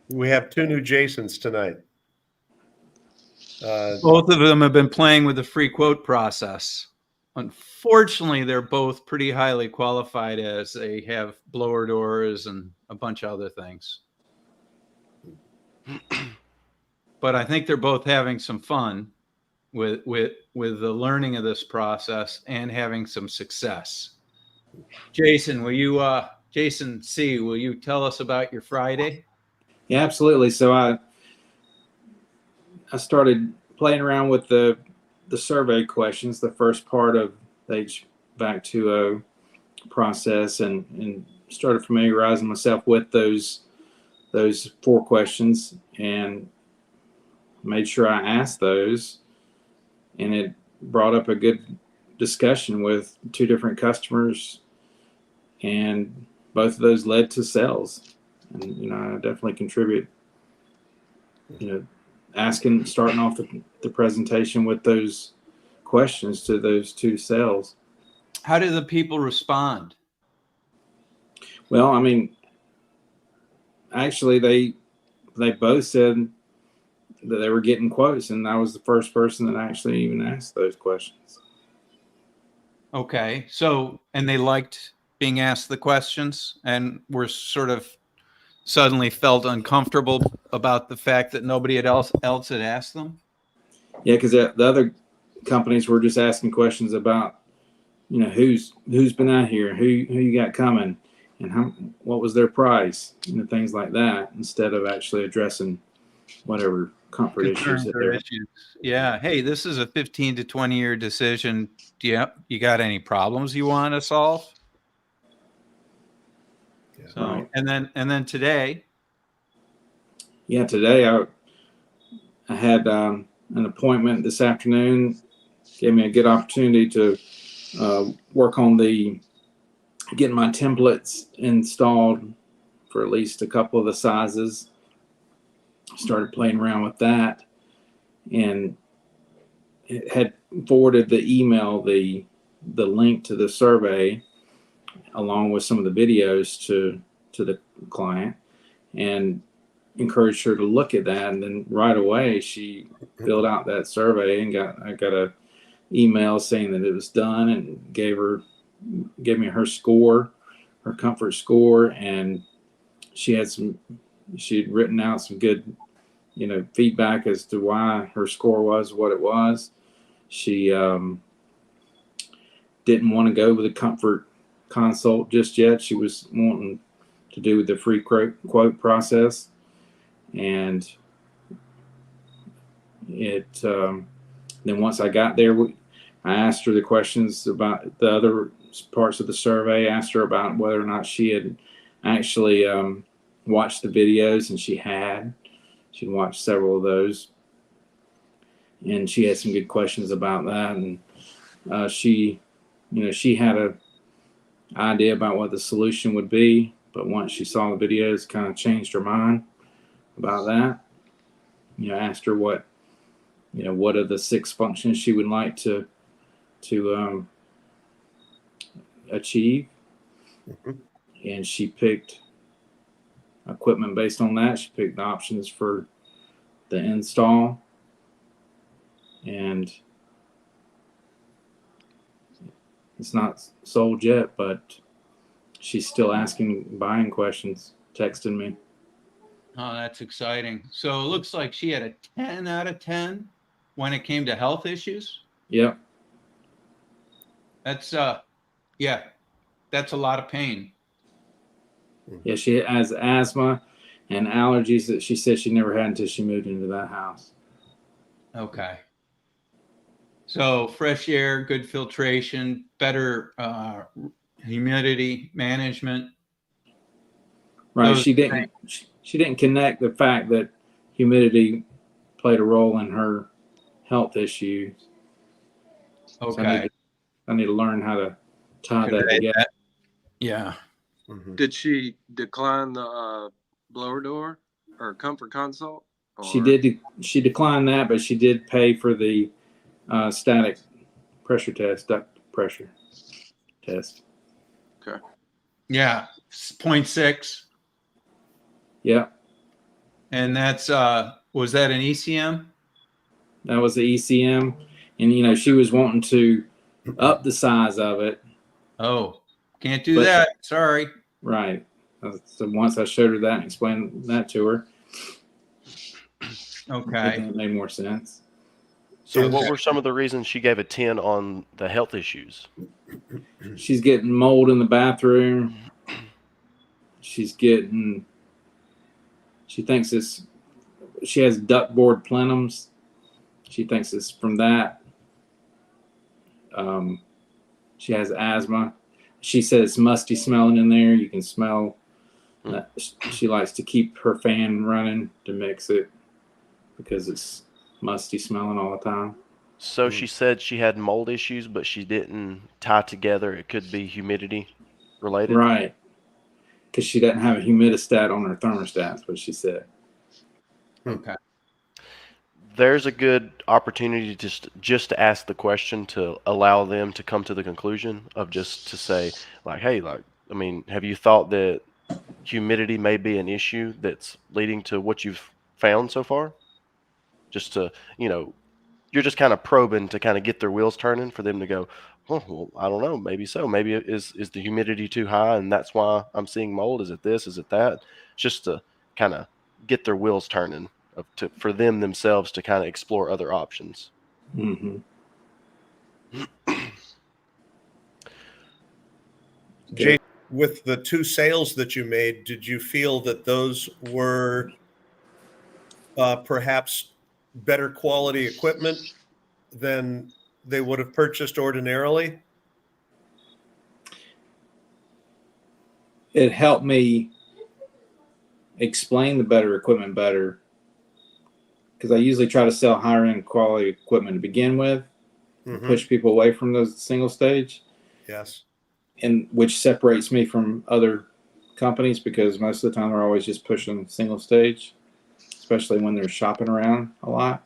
We have two new Jasons tonight. Both of them have been playing with the free quote process. Unfortunately, they're both pretty highly qualified as they have blower doors and a bunch of other things. But I think they're both having some fun with the learning of this process and having some success. Jason, Jason C., will you tell us about your Friday? Yeah, absolutely. So I started playing around with the survey questions, the first part of the HVAC20 process, and started familiarizing myself with those 4 questions and made sure I asked those, and it brought up a good discussion with 2 different customers, and both of those led to sales. And I definitely contribute, starting off the presentation with those questions to those 2 sales. How do the people respond? Well, I mean, actually they both said that they were getting quotes, and I was the first person that actually even asked those questions. Okay. So, and they liked being asked the questions and were sort of suddenly felt uncomfortable about the fact that nobody else had asked them? Yeah, because the other companies were just asking questions about, who's been out here, who you got coming, and what was their price, things like that, instead of actually addressing whatever comfort issues that they're. Yeah. Hey, this is a 15 to 20 year decision. You got any problems you want to solve? Yeah. So, Right. and then today. Yeah, today I had an appointment this afternoon. Gave me a good opportunity to work on getting my templates installed for at least a couple of the sizes. Started playing around with that, and it had forwarded the email, the link to the survey, along with some of the videos to the client, and encouraged her to look at that. And then right away she filled out that survey and I got a email saying that it was done, and gave me her score, her comfort score, and she'd written out some good feedback as to why her score was what it was. She didn't want to go with a comfort consult just yet. She was wanting to do with the free quote process, and then once I got there, I asked her the questions about the other parts of the survey, asked her about whether or not she had actually watched the videos, and she'd watched several of those, and she had some good questions about that. And she had an idea about what the solution would be, but once she saw the videos, kind of changed her mind about that. Asked her what are the 6 functions she would like to achieve. Mm-hmm. And she picked equipment based on that. She picked the options for the install, and it's not sold yet, but she's still asking buying questions, texting me. Oh, that's exciting. So it looks like she had a 10 out of 10 when it came to health issues. Yep. That's that's a lot of pain. Yeah, she has asthma and allergies that she said she never had until she moved into that house. Okay. So fresh air, good filtration, better humidity management. Right. She didn't connect the fact that humidity played a role in her health issues. Okay. So I need to learn how to tie that together. Yeah. Mm-hmm. Did she decline the blower door or comfort consult? Or? She did. She declined that, but she did pay for the static pressure test, duct pressure test. Okay. Yeah. 0.6. Yeah. And that's was that an ECM? That was the ECM, and she was wanting to up the size of it. Oh, can't do But- that. Sorry. Right. So once I showed her that and explained that to her, Okay. it made more sense. So what were some of the reasons she gave a 10 on the health issues? She's getting mold in the bathroom. She thinks she has ductboard plenums. She thinks it's from that. She has asthma. She said it's musty smelling in there. You can smell that. She likes to keep her fan running to mix it because it's musty smelling all the time. So she said she had mold issues, but she didn't tie together it could be humidity related. Right. Because she doesn't have a humidistat on her thermostat, that's what she said. Okay. There's a good opportunity just to ask the question to allow them to come to the conclusion of just to say, like, hey, have you thought that humidity may be an issue that's leading to what you've found so far? Just to, you're just kind of probing to kind of get their wheels turning for them to go, oh, well, I don't know, maybe so. Maybe is the humidity too high and that's why I'm seeing mold? Is it this? Is it that? Just to kind of get their wheels turning for them themselves to kind of explore other options. Mm-hmm. Jay, with the 2 sales that you made, did you feel that those were perhaps better quality equipment than they would have purchased ordinarily? It helped me explain the better equipment better because I usually try to sell higher end quality equipment to begin with, push people away from those single stage. Yes. And which separates me from other companies because most of the time they're always just pushing single stage, especially when they're shopping around a lot.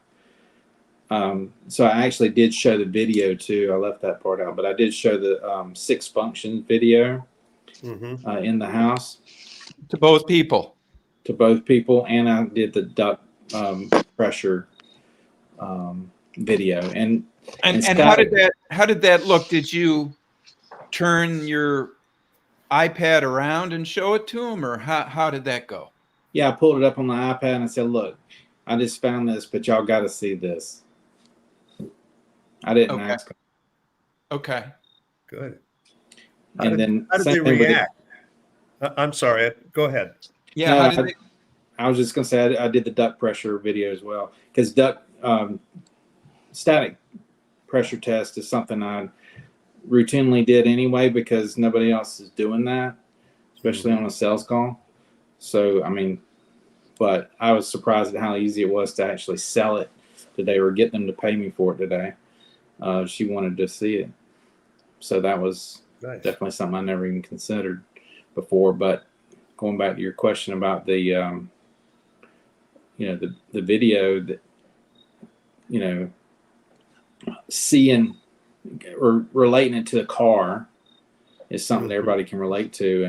So I actually did show the video too. I left that part out, but I did show the 6 function video in the house To both people. to both people, and I did the duct pressure video. And how did that look? Did you turn your iPad around and show it to them, or how did that go? Yeah, I pulled it up on the iPad and I said, "Look, I just found this, but y'all got to see this." I didn't ask them. Okay. Good. And then How did they react? I'm sorry. Go ahead. Yeah. No, I was just going to say I did the duct pressure video as well because static pressure test is something I routinely did anyway because nobody else is doing that, especially on a sales call. So, but I was surprised at how easy it was to actually sell it today or get them to pay me for it today. She wanted to see it. So that was definitely something I never even considered before. But going back to your question about the, the video that, seeing or relating it to the car is something that everybody can relate to.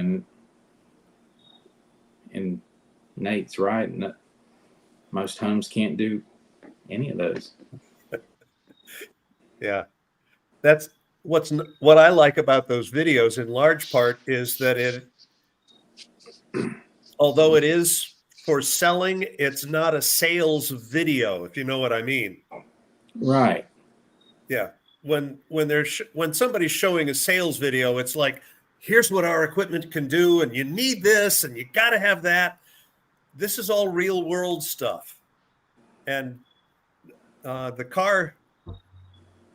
And Nate's right. And most homes can't do any of those. Yeah. That's what I like about those videos in large part is that although it is for selling, it's not a sales video, if you know what I mean. Right. Yeah. When somebody's showing a sales video, it's like, here's what our equipment can do, and you need this, and you got to have that. This is all real world stuff. And the car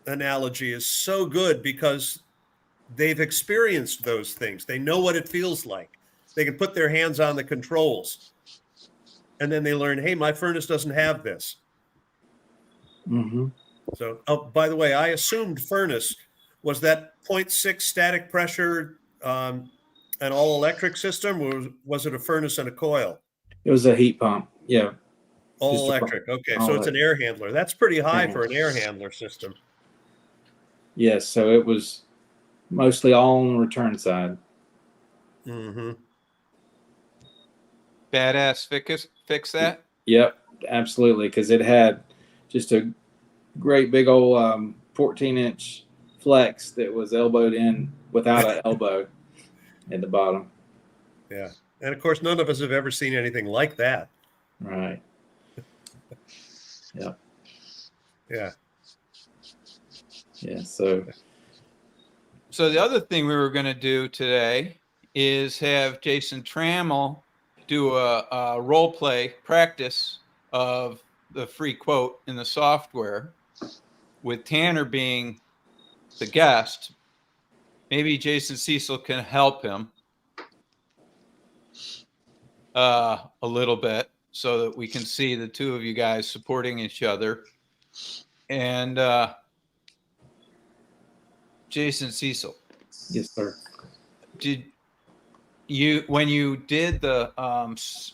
analogy is so good because they've experienced those things. They know what it feels like. They can put their hands on the controls. And then they learn, hey, my furnace doesn't have this. Mm-hmm. So, by the way, I assumed furnace was that 0.6 static pressure, an all electric system, or was it a furnace and a coil? It was a heat pump. Yeah. All electric. Okay. So it's an air handler. That's pretty high for an air handler system. Yes. So it was mostly all on the return side. Mm-hmm. Badass fix that? Yep, absolutely, because it had just a great big old 14-inch flex that was elbowed in without an elbow at the bottom. Yeah. And of course, none of us have ever seen anything like that. Right. Yep. Yeah. Yeah. So the other thing we were going to do today is have Jason Trammell do a role play practice of the free quote in the software with Tanner being the guest. Maybe Jason Cecil can help him a little bit so that we can see the two of you guys supporting each other. And Jason Cecil. yes, sir. Did you, when you did the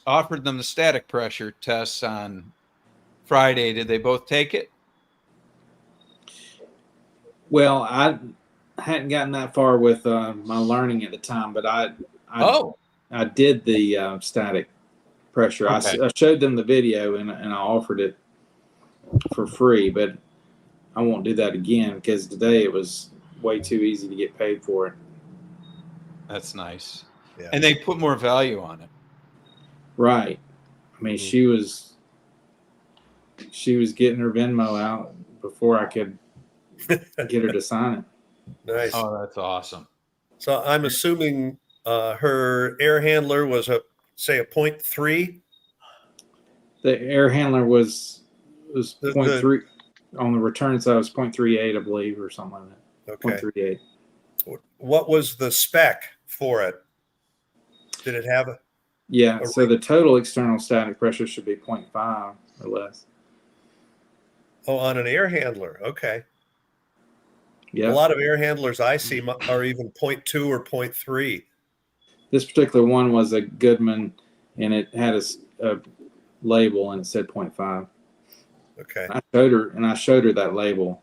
offered them the static pressure tests on Friday, did they both take it? Well, I hadn't gotten that far with my learning at the time, but I did the static pressure. Okay. I showed them the video and I offered it for free, but I won't do that again because today it was way too easy to get paid for it. That's nice. Yeah. And they put more value on it. Right. I mean, she was getting her Venmo out before I could get her to sign it. Nice. Oh, that's awesome. So I'm assuming her air handler was a 0.3. The air handler was The- 0.3 on the return side. Was 0.38, I believe, or something like that. Okay. 0.38. What was the spec for it? Did it have a? Yeah. So the total external static pressure should be 0.5 or less. Oh, on an air handler. Okay. Yeah. A lot of air handlers I see are even 0.2 or 0.3. This particular one was a Goodman, and it had a label, and it said 0.5. Okay. I showed her that label,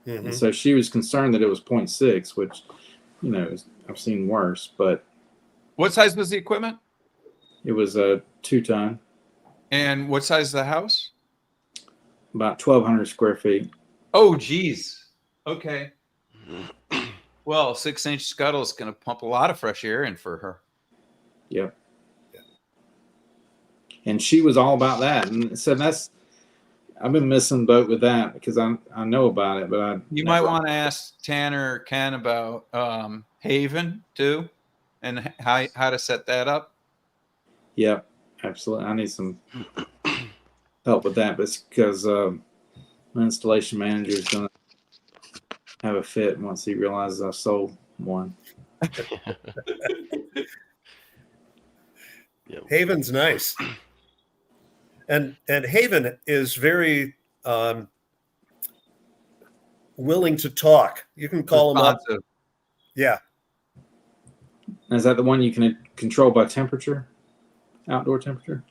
Mhm. and so she was concerned that it was 0.6, which, you know, I've seen worse, but What size was the equipment? it was a 2-ton, And what size is the house? about 1,200 square feet. Oh, geez. Okay. Well, 6-inch scuttle is going to pump a lot of fresh air in for her. Yep. And she was all about that, and so I've been missing the boat with that because I know about it, but You might want to ask Tanner or Ken about Haven too, and how to set that up. Yep, absolutely. I need some help with that, but it's because my installation manager is going to have a fit once he realizes I sold one. Yep. Haven's nice. And Haven is very willing to talk. You can call them up. Responsive. Yeah. Is that the one you can control by temperature, outdoor temperature?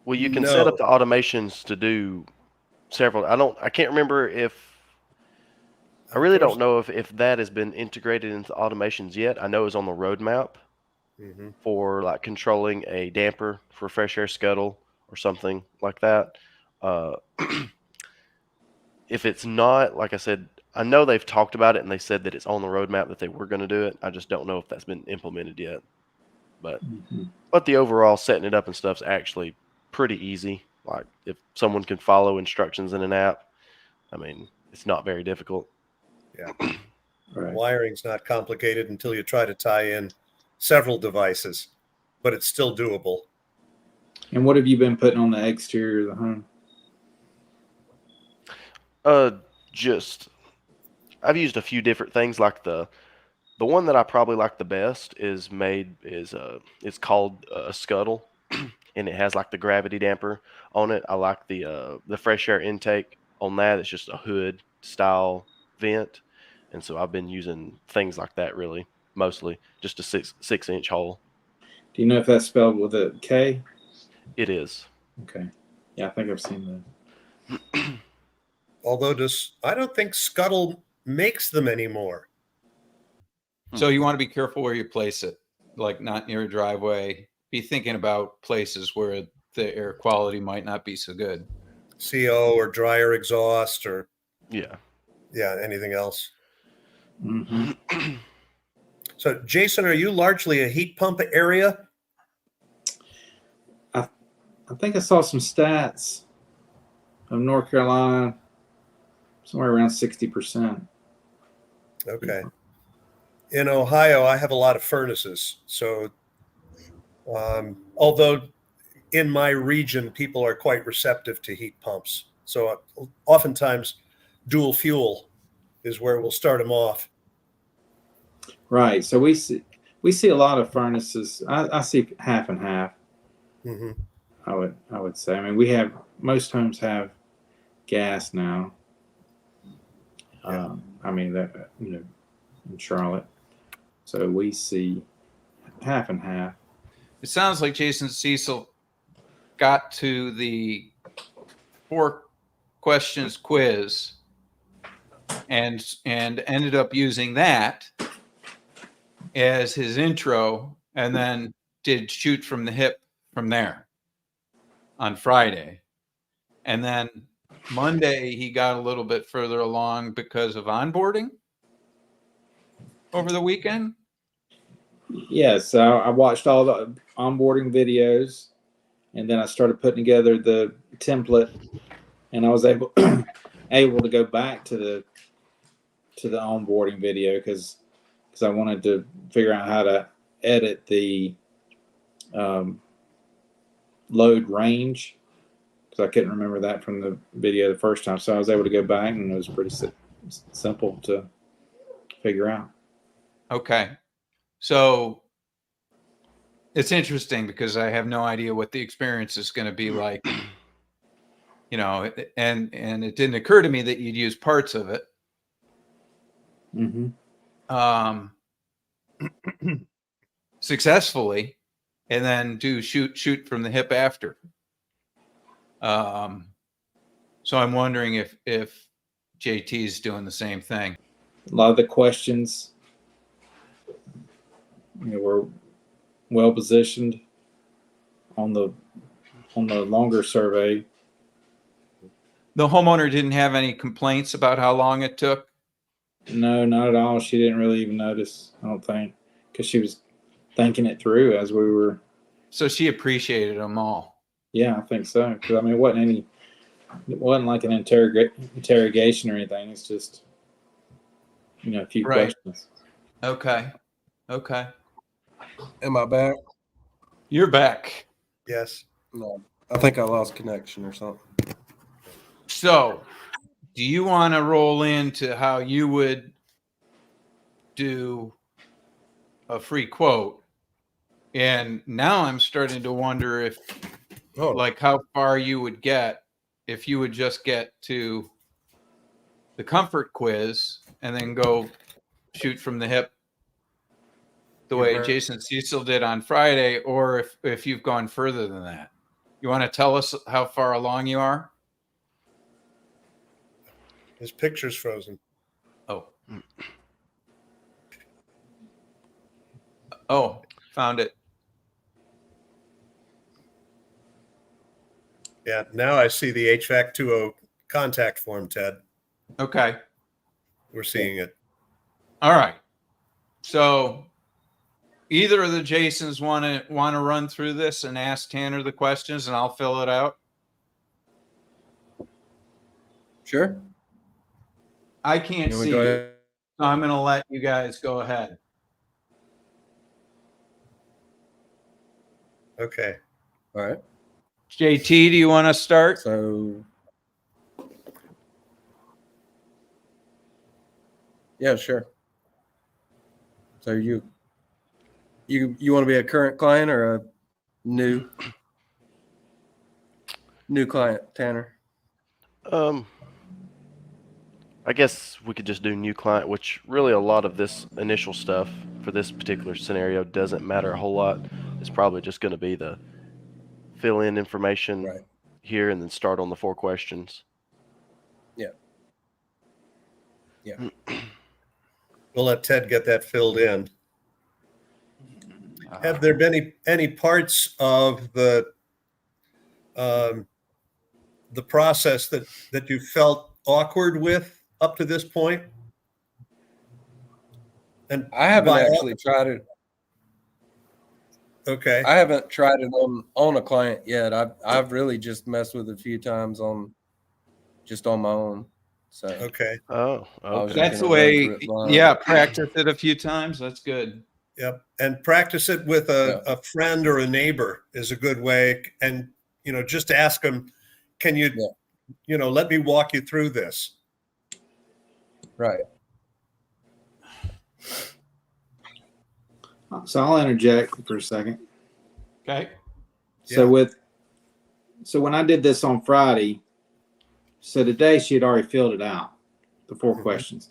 Well, you can No. set up the automations to do several. I can't remember I really don't know if that has been integrated into automations yet. I know it's on the roadmap Mhm. for like controlling a damper for fresh air scuttle or something like that. If it's not, like I said, I know they've talked about it and they said that it's on the roadmap that they were going to do it. I just don't know if that's been implemented yet. But the overall setting it up and stuff's actually pretty easy. Like if someone can follow instructions in an app, I mean, it's not very difficult. Yeah. Right. Wiring's not complicated until you try to tie in several devices, but it's still doable. And what have you been putting on the exterior of the home? I've used a few different things. Like the one that I probably like the best is it's called a scuttle, and it has like the gravity damper on it. I like the fresh air intake on that. It's just a hood style vent, and so I've been using things like that really, mostly just a 6-inch hole. Do you know if that's spelled with a K? It is. Okay. Yeah, I think I've seen that. Although I don't think Scuttle makes them anymore. So you want to be careful where you place it, like not near a driveway. be thinking about places where the air quality might not be so good. CO or dryer exhaust or Yeah. anything else. Mm-hmm. So Jason, are you largely a heat pump area? I think I saw some stats of North Carolina, somewhere around 60%. Okay. In Ohio, I have a lot of furnaces. So although in my region, people are quite receptive to heat pumps. So oftentimes dual fuel is where we'll start them off. Right. So we see a lot of furnaces. I see half and half. Mm-hmm. I would say. I mean, most homes have gas now. Yeah. I mean that in Charlotte, so we see half and half. It sounds like Jason Cecil got to the 4 questions quiz and ended up using that as his intro, and then did shoot from the hip from there on Friday. And then Monday he got a little bit further along because of onboarding over the weekend. Yes, I watched all the onboarding videos, and then I started putting together the template, and I was able to go back to the onboarding video because I wanted to figure out how to edit the load range, because I couldn't remember that from the video the first time. So I was able to go back, and it was pretty simple to figure out. Okay. So it's interesting because I have no idea what the experience is going to be like, and it didn't occur to me that you'd use parts of it. Mm-hmm. Successfully, and then do shoot from the hip after. So I'm wondering if JT is doing the same thing. A lot of the questions, were well positioned on the longer survey. The homeowner didn't have any complaints about how long it took. No, not at all. She didn't really even notice, I don't think, because she was thinking it through as we were. So she appreciated them all. Yeah, I think so. Because I mean, it wasn't like an interrogation or anything. It's just, a few Right. questions. Okay. Am I back? You're back. Yes. No. I think I lost connection or something. So, do you want to roll into how you would do a free quote? And now I'm starting to wonder if, like, how far you would get if you would just get to the comfort quiz and then go shoot from the hip the way Jason Cecil did on Friday, or if you've gone further than that. You want to tell us how far along you are? His picture's frozen. Oh, found it. Yeah. Now I see the HVAC20 contact form, Ted. Okay. We're seeing it. All right. So either of the Jasons want to run through this and ask Tanner the questions, and I'll fill it out. Sure. I can't see you, so I'm going to let you guys go ahead. Okay. All right. JT, do you want to start? So, yeah, sure. So you want to be a current client or a new client, Tanner? I guess we could just do new client, which really a lot of this initial stuff for this particular scenario doesn't matter a whole lot. It's probably just going to be the fill in information here and then start on the 4 questions. Yeah. We'll let Ted get that filled in. Have there been any parts of the process that you felt awkward with up to this point? And I haven't by actually tried it. okay, I haven't tried it on a client yet. I've really just messed with it a few times on my own. So okay, Oh, I was okay. just That's the gonna run way. through it blind. Yeah, practice it a few times. That's good. yep. And practice it with Yeah. a friend or a neighbor is a good way. And just ask them, can you, let me walk you through this. Right. So I'll interject for a second. Okay. So when I did this on Friday, so today she had already filled it out, the 4 Mhm. questions.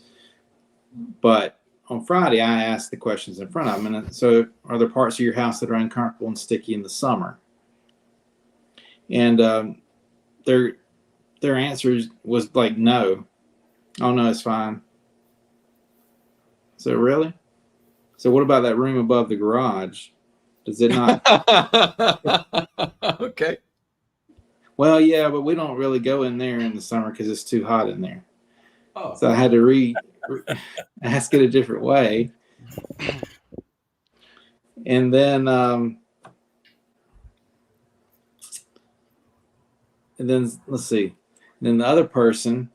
But on Friday, I asked the questions in front of them. And so, are there parts of your house that are uncomfortable and sticky in the summer? And their answers was like, no. Oh no, it's fine. So really? So what about that room above the garage? Does it not? Okay. Well, yeah, but we don't really go in there in the summer because it's too hot in there. Oh. So I had to ask it a different way. And then let's see. Then the other person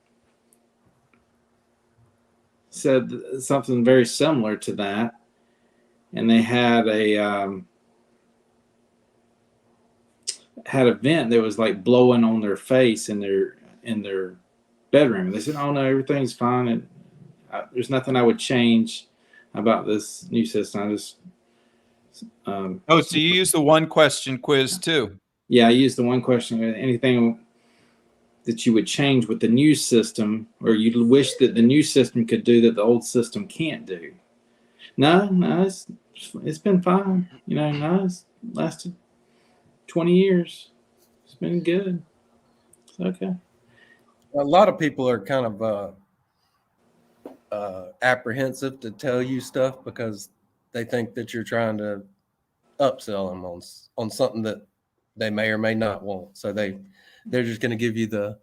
said something very similar to that, and they had a vent that was like blowing on their face in their bedroom. They said, "Oh no, everything's fine, and there's nothing I would change about this new system." I just Oh, so you use the 1-question quiz too? yeah, I used the 1 question. Anything that you would change with the new system, or you wish that the new system could do that the old system can't do? No, it's been fine. No, it's lasted 20 years. It's been good. It's okay. A lot of people are kind of apprehensive to tell you stuff because they think that you're trying to upsell them on something that they may or may not want. So they're just going to give you the,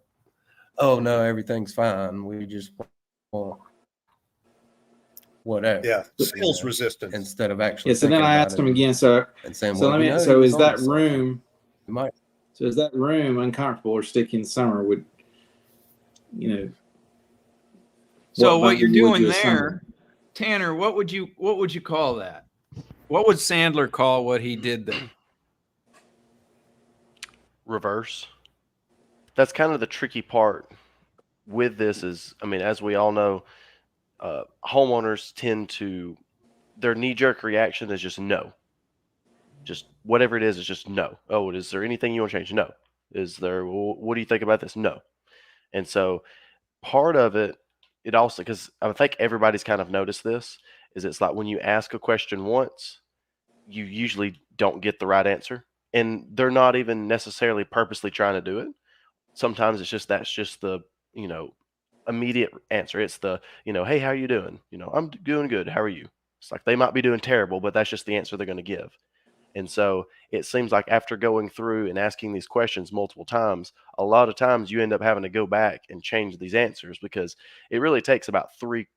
oh no, everything's fine. We just want whatever. Yeah, sales resistance. Instead of actually. Yeah. So then I asked them again. So saying, so well, let me. So is that room? You might. So is that room uncomfortable or sticky in summer? So what button you're would doing you there, assign? Tanner, what would you call that? What would Sandler call what he did there? Reverse. That's kind of the tricky part with this is, I mean, as we all know, homeowners tend to, their knee-jerk reaction is just no. Just whatever it is just no. Oh, is there anything you want to change? No. Is there, what do you think about this? No. And so part of it also, because I think everybody's kind of noticed this, is it's like when you ask a question once, you usually don't get the right answer. And they're not even necessarily purposely trying to do it. Sometimes that's just the, immediate answer. It's the, hey, how are you doing? I'm doing good. How are you? It's like they might be doing terrible, but that's just the answer they're going to give. And so it seems like after going through and asking these questions multiple times, a lot of times you end up having to go back and change these answers because it really takes about 3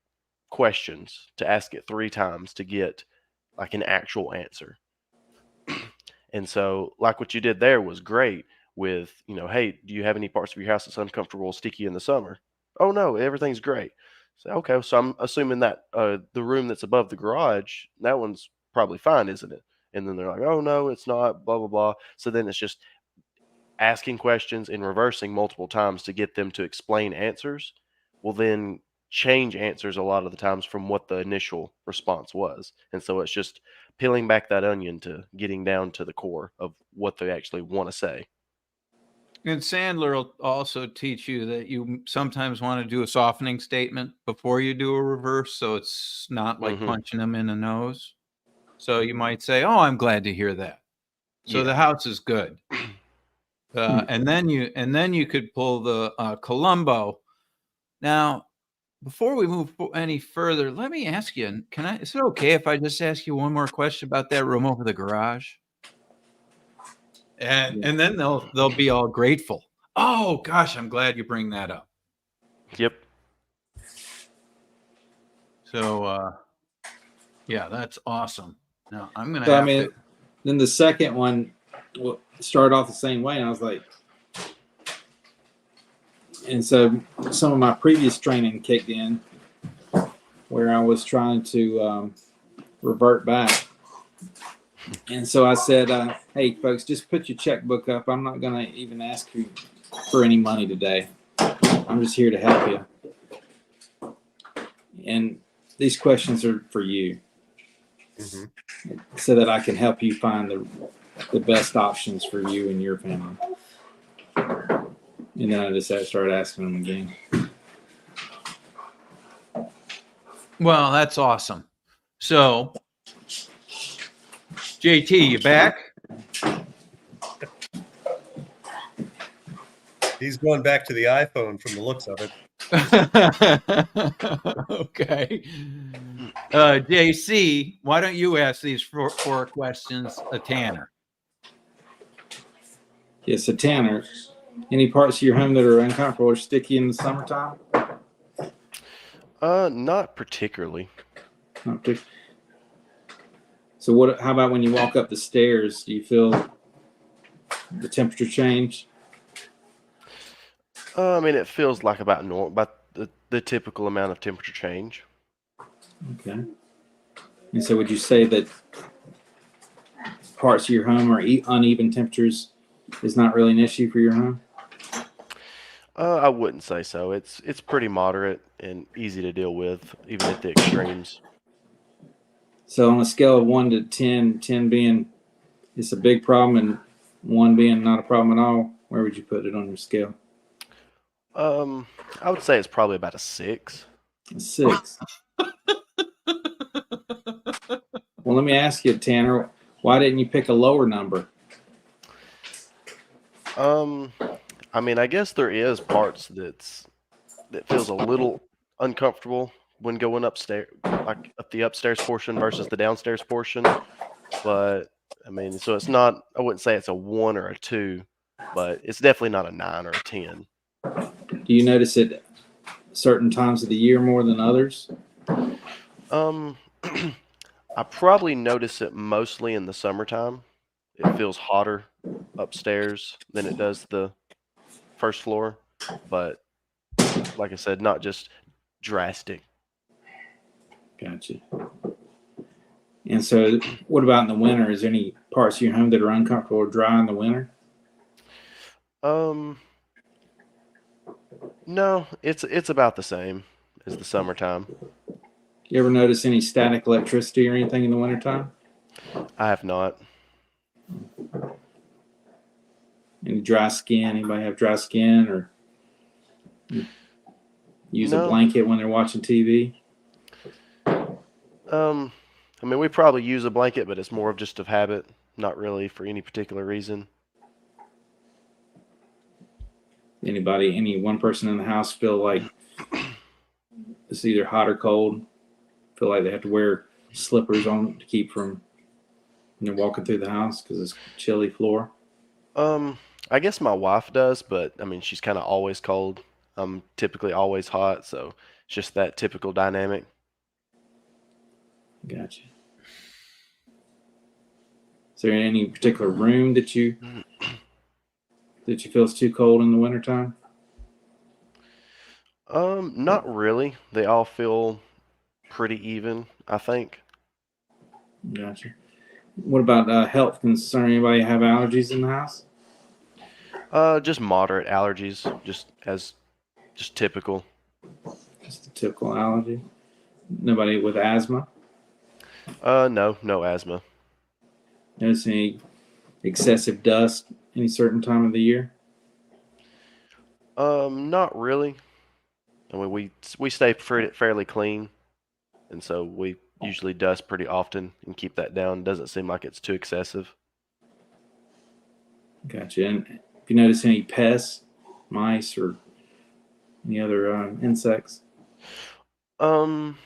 questions to ask it 3 times to get like an actual answer. And so like what you did there was great with, hey, do you have any parts of your house that's uncomfortable, sticky in the summer? Oh no, everything's great. So, okay, so I'm assuming that the room that's above the garage, that one's probably fine, isn't it? And then they're like, oh no, it's not, blah, blah, blah. So then it's just asking questions and reversing multiple times to get them to explain answers will then change answers a lot of the times from what the initial response was. And so it's just peeling back that onion to getting down to the core of what they actually want to say. And Sandler will also teach you that you sometimes want to do a softening statement before you do a reverse. So it's not like punching them in the nose. So you might say, oh, I'm glad to hear that. So the house is good. And then you could pull the Columbo. Now, before we move any further, let me ask you, is it okay if I just ask you one more question about that room over the garage? And then they'll be all grateful. Oh gosh, I'm glad you bring that up. Yep. So yeah, that's awesome. Now I'm gonna So, I have mean, then the second one will start off the same way. And I was like, and so some of my previous training kicked in where I was trying to revert back. And so I said, hey, folks, just put your checkbook up. I'm not going to even ask you for any money today. I'm just here to help you. And these questions are for you so that I can help you find the best options for you and your family. And then I just started asking them again. Well, that's awesome. So, JT, you back? He's going back to the iPhone from the looks of it. Okay. JC, why don't you ask these four questions of Tanner? Yeah, so Tanner, any parts of your home that are uncomfortable or sticky in the summertime? Not particularly. Not particularly. So how about when you walk up the stairs, do you feel the temperature change? I mean, it feels like about the typical amount of temperature change. Okay. And so would you say that parts of your home are uneven temperatures is not really an issue for your home? I wouldn't say so. It's pretty moderate and easy to deal with, even at the extremes. So on a scale of 1 to 10, 10 being it's a big problem and 1 being not a problem at all, where would you put it on your scale? I would say it's probably about a 6. A 6. Well, let me ask you, Tanner, why didn't you pick a lower number? I mean, I guess there is parts that feels a little uncomfortable when going upstairs, like up the upstairs portion versus the downstairs portion. But I mean, so it's not. I wouldn't say it's a 1 or a 2, but it's definitely not a 9 or a 10. Do you notice it certain times of the year more than others? I probably notice it mostly in the summertime. It feels hotter upstairs than it does the first floor, but like I said, not just drastic. Gotcha. And so what about in the winter? Is there any parts of your home that are uncomfortable or dry in the winter? No, it's about the same as the summertime. You ever notice any static electricity or anything in the wintertime? I have not. Any dry skin? Anybody have dry skin or use a blanket when they're watching TV? I mean, we probably use a blanket, but it's more of just of habit, not really for any particular reason. Any one person in the house feel like it's either hot or cold? Feel like they have to wear slippers on to keep from when they're walking through the house because it's chilly floor? I guess my wife does, but I mean, she's kind of always cold. I'm typically always hot, so it's just that typical dynamic. Gotcha. Is there any particular room that you feel is too cold in the wintertime? Not really. They all feel pretty even, I think. Gotcha. What about health concern? Anybody have allergies in the house? Just moderate allergies, just typical. Just a typical allergy. Nobody with asthma? No asthma. Notice any excessive dust any certain time of the year? Not really. I mean, we stay fairly clean, and so we usually dust pretty often and keep that down. Doesn't seem like it's too excessive. Gotcha. And if you notice any pests, mice, or any other insects? Um,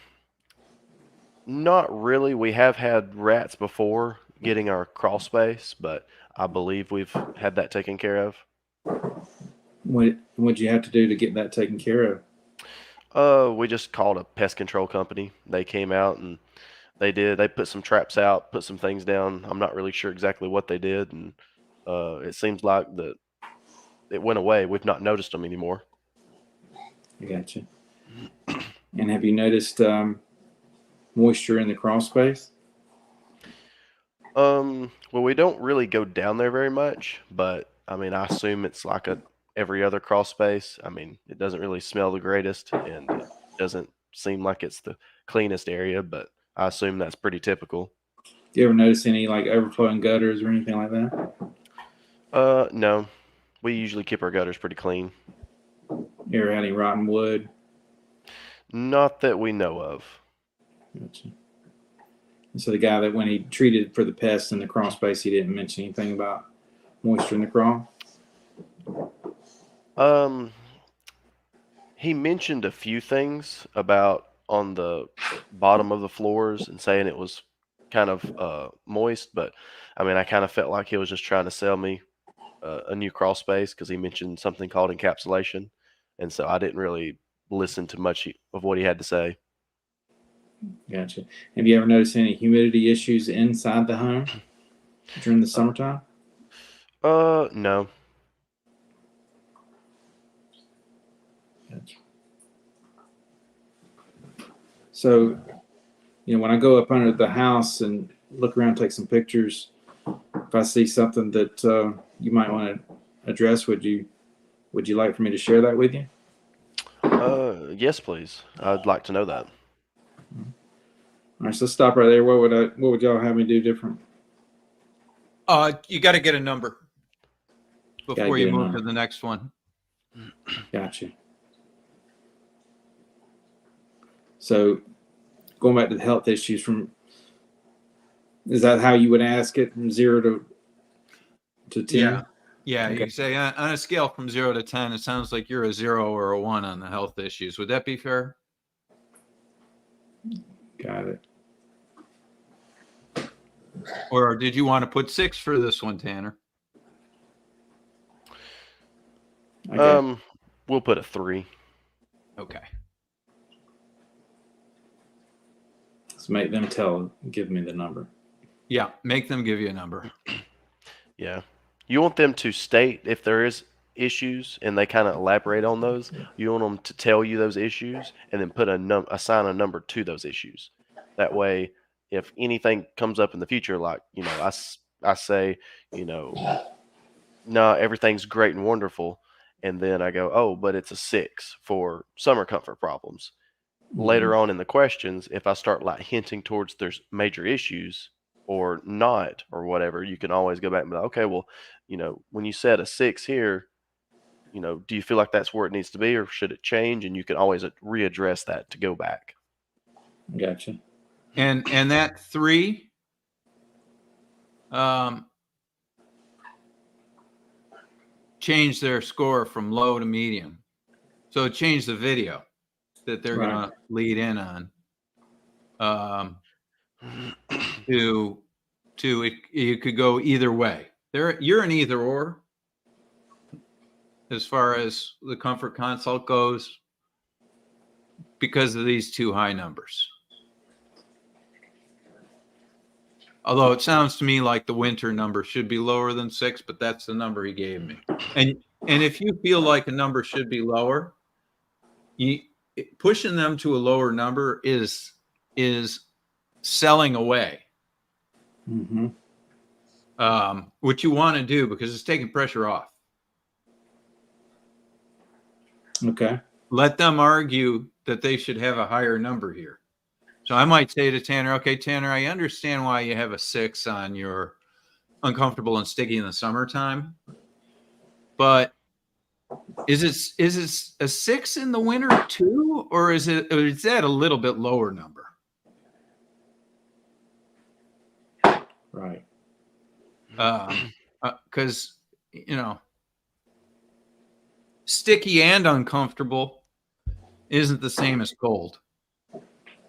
Not really. We have had rats before getting our crawl space, but I believe we've had that taken care of. What'd you have to do to get that taken care of? We just called a pest control company. They came out and they put some traps out, put some things down. I'm not really sure exactly what they did, and it seems like that it went away. We've not noticed them anymore. I gotcha. And have you noticed moisture in the crawl space? Well, we don't really go down there very much, but I mean, I assume it's like every other crawl space. I mean, it doesn't really smell the greatest, and it doesn't seem like it's the cleanest area, but I assume that's pretty typical. Do you ever notice any like overflowing gutters or anything like that? No, we usually keep our gutters pretty clean. You ever had any rotten wood? Not that we know of. Gotcha. And so the guy that when he treated for the pests in the crawl space, he didn't mention anything about moisture in the crawl? He mentioned a few things about on the bottom of the floors and saying it was kind of moist, but I mean, I kind of felt like he was just trying to sell me a new crawl space because he mentioned something called encapsulation, and so I didn't really listen to much of what he had to say. Gotcha. Have you ever noticed any humidity issues inside the home during the summertime? No. Gotcha. So, when I go up under the house and look around, take some pictures, if I see something that you might want to address, would you like for me to share that with you? Yes, please. I'd like to know that. All right, so let's stop right there. What would y'all have me do different? You got to get a number before get you a move number. to the next one. Gotcha. So, going back to the health issues, is that how you would ask it from 0 to 10? Yeah. Yeah, Okay. you say on a scale from 0 to 10, it sounds like you're a 0 or a 1 on the health issues. Would that be fair? Got it. Or did you want to put 6 for this one, Tanner? Okay. We'll put a 3. Okay. Let's make them give me the number. Yeah, make them give you a number. Yeah. You want them to state if there is issues and they kind of elaborate on those. You want them to tell you those issues and then put assign a number to those issues. That way, if anything comes up in the future, like, I say, no, everything's great and wonderful. And then I go, oh, but it's a 6 for summer comfort problems. Later on in the questions, if I start like hinting towards there's major issues or not or whatever, you can always go back and be like, okay, well, when you said a 6 here, do you feel like that's where it needs to be or should it change? And you can always readdress that to go back. Gotcha. And that 3, change their score from low to medium. So change the video that they're Right. going to lead in on. To you could go either way. You're an either or as far as the comfort consult goes because of these 2 high numbers. Although it sounds to me like the winter number should be lower than 6, but that's the number he gave me. And if you feel like a number should be lower, pushing them to a lower number is selling away. Mm-hmm. What you want to do, because it's taking pressure off. Okay. Let them argue that they should have a higher number here. So I might say to Tanner, okay, Tanner, I understand why you have a 6 on your uncomfortable and sticky in the summertime, but is it a 6 in the winter too, or is that a little bit lower number? Right. Because sticky and uncomfortable isn't the same as cold.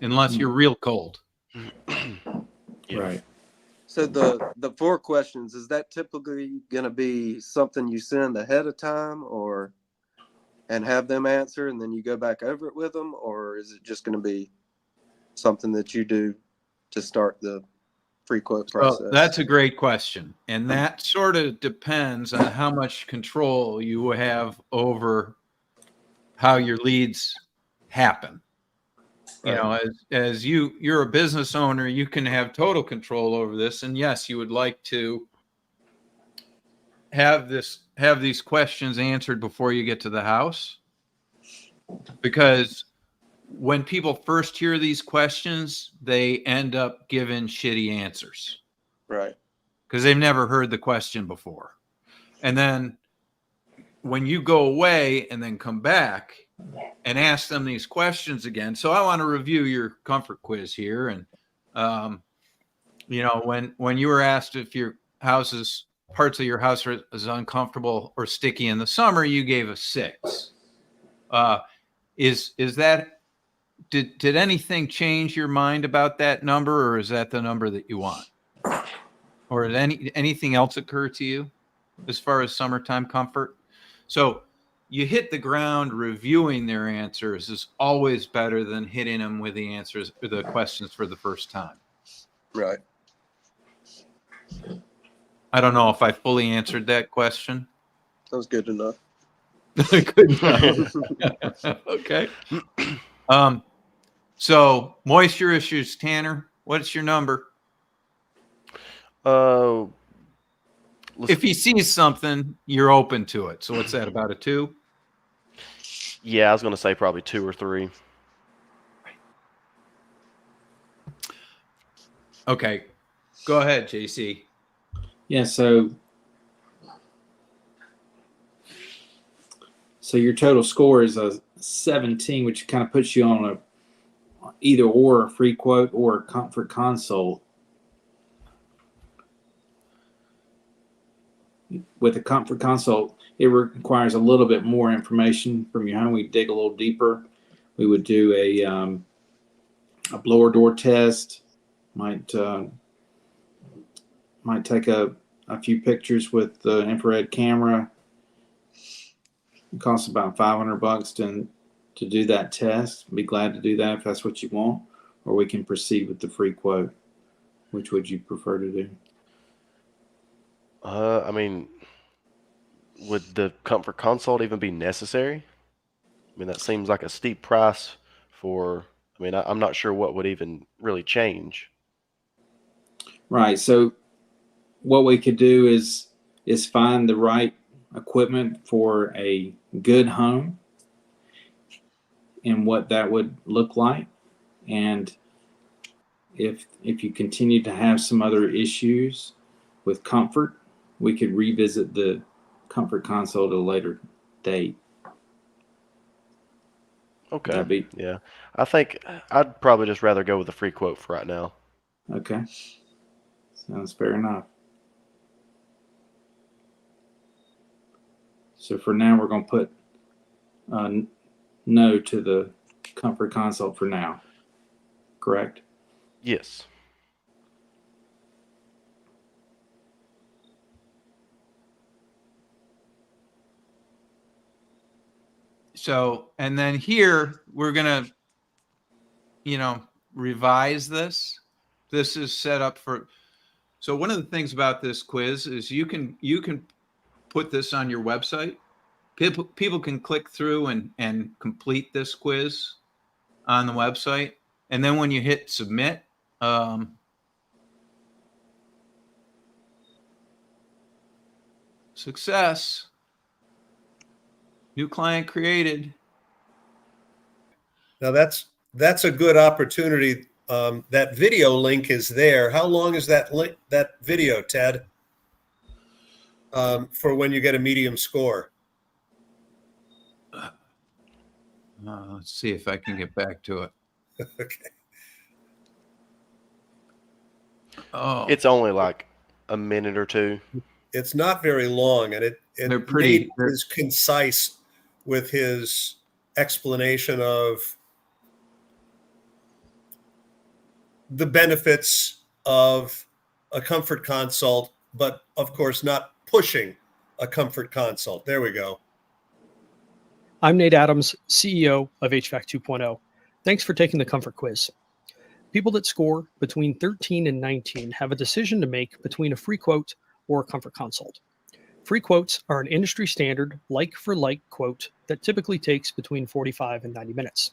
unless you're real cold. Yeah. Right. So the 4 questions, is that typically going to be something you send ahead of time and have them answer and then you go back over it with them? Or is it just going to be something that you do to start the free quote process? So that's a great question. And that sort of depends on how much control you have over how your leads happen. You know, as you're a business owner, you can have total control over this. And yes, you would like to have these questions answered before you get to the house. Because when people first hear these questions, they end up giving shitty answers. Right. Because they've never heard the question before. And then when you go away and then come back and ask them these questions again. So I want to review your comfort quiz here. And, you know, when you were asked if your parts of your house is uncomfortable or sticky in the summer, you gave a 6. Is that, did anything change your mind about that number, or is that the number that you want? Or did anything else occur to you as far as summertime comfort? So you hit the ground reviewing their answers is always better than hitting them with the answers or the questions for the first time. Right. I don't know if I fully answered that question. That was good enough. Good enough. Okay. So moisture issues, Tanner, what's your number? If he sees something, you're open to it. So what's that, about a 2? Yeah, I was going to say probably 2 or 3. Okay. Go ahead, JC. Yeah. So your total score is a 17, which kind of puts you on a either or a free quote or a comfort consult. With a comfort consult, it requires a little bit more information from your home. We dig a little deeper. We would do a blower door test. Might take a few pictures with the infrared camera. It costs about $500 to do that test. Be glad to do that if that's what you want, or we can proceed with the free quote. Which would you prefer to do? I mean, would the comfort consult even be necessary? I mean, that seems like a steep price for, I mean, I'm not sure what would even really change. Right. So what we could do is find the right equipment for a good home and what that would look like. And if you continue to have some other issues with comfort, we could revisit the comfort console at a later date. Okay. Yeah. I think I'd probably just rather go with the free quote for right now. Okay. Sounds fair enough. So for now, we're going to put no to the comfort consult for now. Correct? Yes. So, and then here we're going to, revise this. This is set up for, so one of the things about this quiz is you can put this on your website. People can click through and complete this quiz on the website. And then when you hit submit, success, new client created. Now that's a good opportunity. That video link is there. How long is that video, Ted? For when you get a medium score? Let's see if I can get back to it. Okay. Oh, It's only like a minute or 2. It's not very long, and They're pretty- Nate is concise with his explanation of the benefits of a comfort consult, but of course not pushing a comfort consult. There we go. I'm Nate Adams, CEO of HVAC 2.0. Thanks for taking the comfort quiz. People that score between 13 and 19 have a decision to make between a free quote or a comfort consult. Free quotes are an industry standard like-for-like quote that typically takes between 45 and 90 minutes.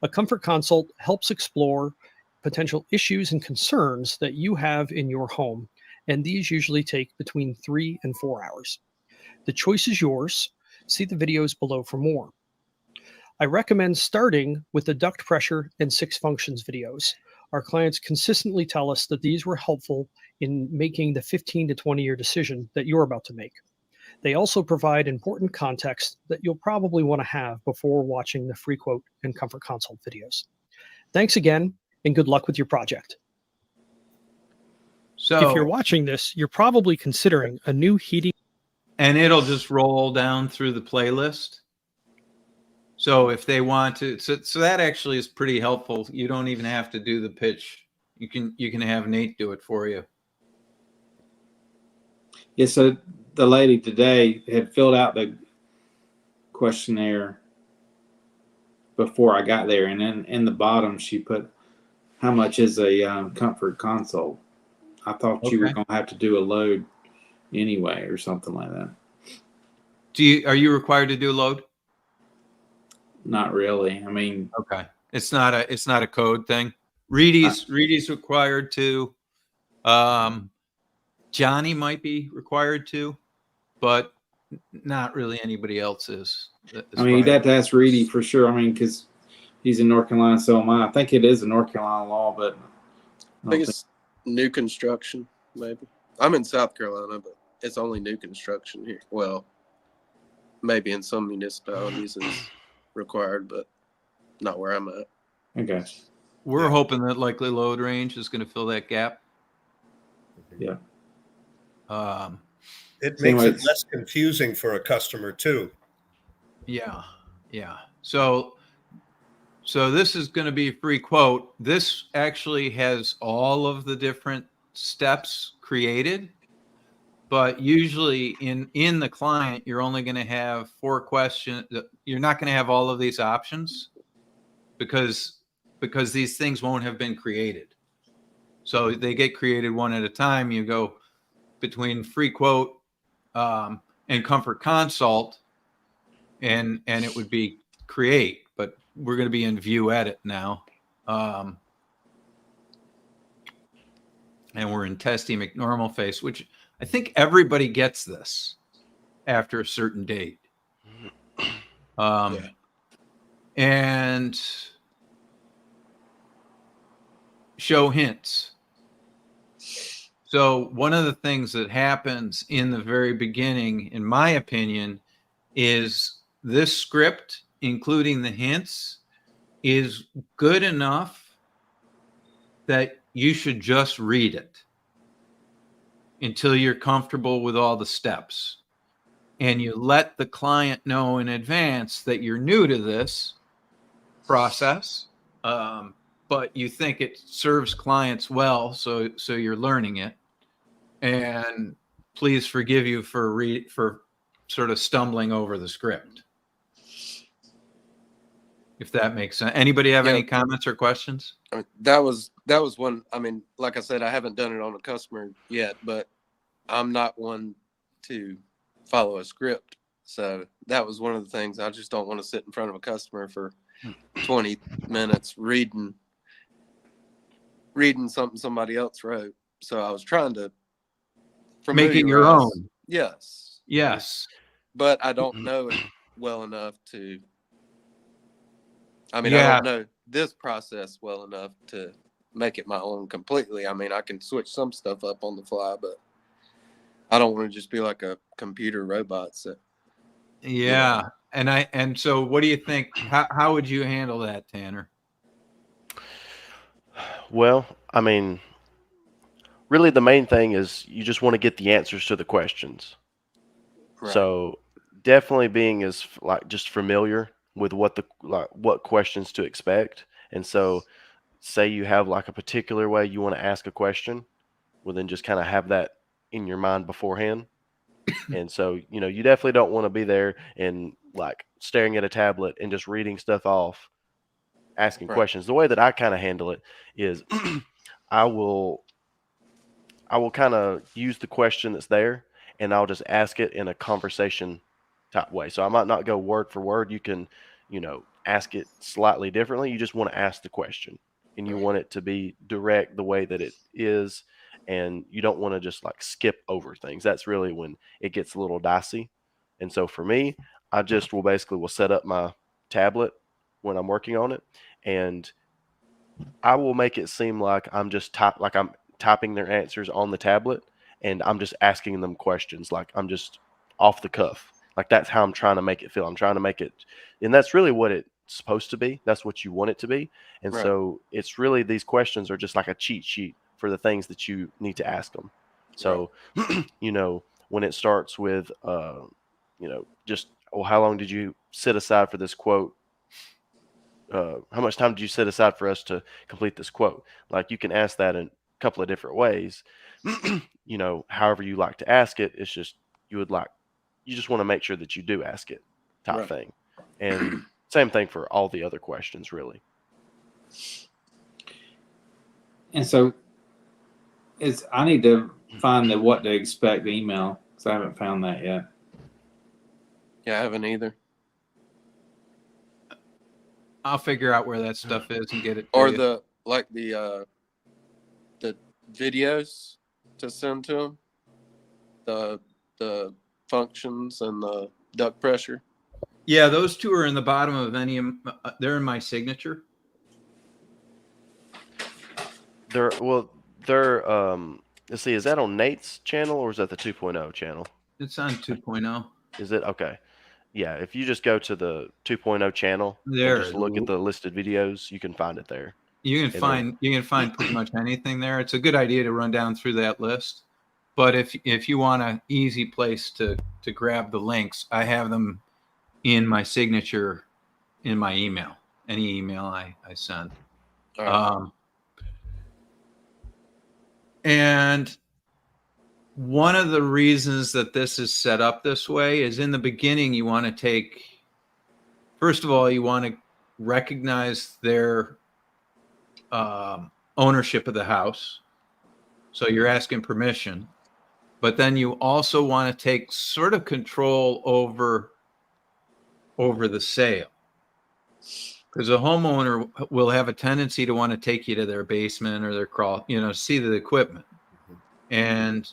A comfort consult helps explore potential issues and concerns that you have in your home, and these usually take between 3 and 4 hours. The choice is yours. See the videos below for more. I recommend starting with the duct pressure and 6 functions videos. Our clients consistently tell us that these were helpful in making the 15 to 20 year decision that you're about to make. They also provide important context that you'll probably want to have before watching the free quote and comfort consult videos. Thanks again, and good luck with your project. So If you're watching this, you're probably considering a new heating. and it'll just roll down through the playlist. So if they want to, so that actually is pretty helpful. You don't even have to do the pitch. You can have Nate do it for you. Yeah, so the lady today had filled out the questionnaire before I got there, and then in the bottom she put, "How much is a comfort consult?" I thought you were Okay. going to have to do a load anyway or something like that. Are you required to do a load? Not really. I mean, Okay. It's not a code thing. Reedy's required to. Johnny might be required to, but not really anybody else is. I mean, you'd have to ask Reedy for sure. I mean, because he's in North Carolina, so am I. I think it is a North Carolina law, but I think it's new construction, maybe. I'm in South Carolina, but it's only new construction here. Well, maybe in some municipalities it's required, but not where I'm at. okay. We're hoping that likely load range is going to fill that gap. Yeah. It So makes it anyways. less confusing for a customer too. Yeah. So this is going to be a free quote. This actually has all of the different steps created, but usually in the client, you're only going to have 4 questions. You're not going to have all of these options because these things won't have been created. So they get created one at a time. You go between free quote and comfort consult, and it would be create, but we're going to be in view edit now. And we're in testy McNormal face, which I think everybody gets this after a certain date. And show hints. So one of the things that happens in the very beginning, in my opinion, is this script, including the hints, is good enough that you should just read it until you're comfortable with all the steps. And you let the client know in advance that you're new to this process, but you think it serves clients well, so you're learning it. And please forgive you for sort of stumbling over the script, if that makes sense. Anybody have any comments or questions? I mean, that was one. I mean, like I said, I haven't done it on a customer yet, but I'm not one to follow a script. So that was one of the things. I just don't want to sit in front of a customer for 20 minutes reading something somebody else wrote. So I was trying to make it your own. Yes. But I don't know it well enough to. I mean, I don't know this process well enough to make it my own completely. I mean, I can switch some stuff up on the fly, but I don't want to just be like a computer robot. So. Yeah. And so what do you think? How would you handle that, Tanner? Well, I mean, really the main thing is you just want to get the answers to the questions. Right. So definitely being just familiar with what questions to expect. And so say you have like a particular way you want to ask a question, well, then just kind of have that in your mind beforehand. And so, you definitely don't want to be there and like staring at a tablet and just reading stuff off, asking Right. questions. The way that I kind of handle it is I will kind of use the question that's there, and I'll just ask it in a conversation type way. So I might not go word for word. You can, ask it slightly differently. You just want to ask the question, and you want it to be direct the way that it is, and you don't want to just like skip over things. That's really when it gets a little dicey. And so for me, I just will set up my tablet when I'm working on it, and I will make it seem like I'm typing their answers on the tablet, and I'm just asking them questions like I'm just off the cuff. Like that's how I'm trying to make it feel. I'm trying to make it, and that's really what it's supposed to be. That's what you want it to be. And Right. so it's really, these questions are just like a cheat sheet for the things that you need to ask them. So, when it starts with, just, well, how long did you set aside for this quote? How much time did you set aside for us to complete this quote? Like you can ask that in a couple of different ways. However you like to ask it, it's just, you just want to make sure that you do ask it type Right. thing. And same thing for all the other questions, really. And so I need to find the what to expect email because I haven't found that yet. Yeah, I haven't either. I'll figure out where that stuff is and get it. to Or you. the videos to send to them, the functions and the duct pressure. Yeah, those two are in the bottom of any. They're in my signature. Let's see, is that on Nate's channel or is that the 2.0 channel? It's on 2.0. Is it? Okay. Yeah, if you just go to the 2.0 channel There. and just look at the listed videos, you can find it there. You can find pretty much anything there. It's a good idea to run down through that list. But if you want an easy place to grab the links, I have them in my signature in my email. Any email I send. All right. And one of the reasons that this is set up this way is in the beginning, you want to first of all, you want to recognize their ownership of the house. So you're asking permission, but then you also want to take sort of control over the sale. Because a homeowner will have a tendency to want to take you to their basement or their crawl, see the equipment. And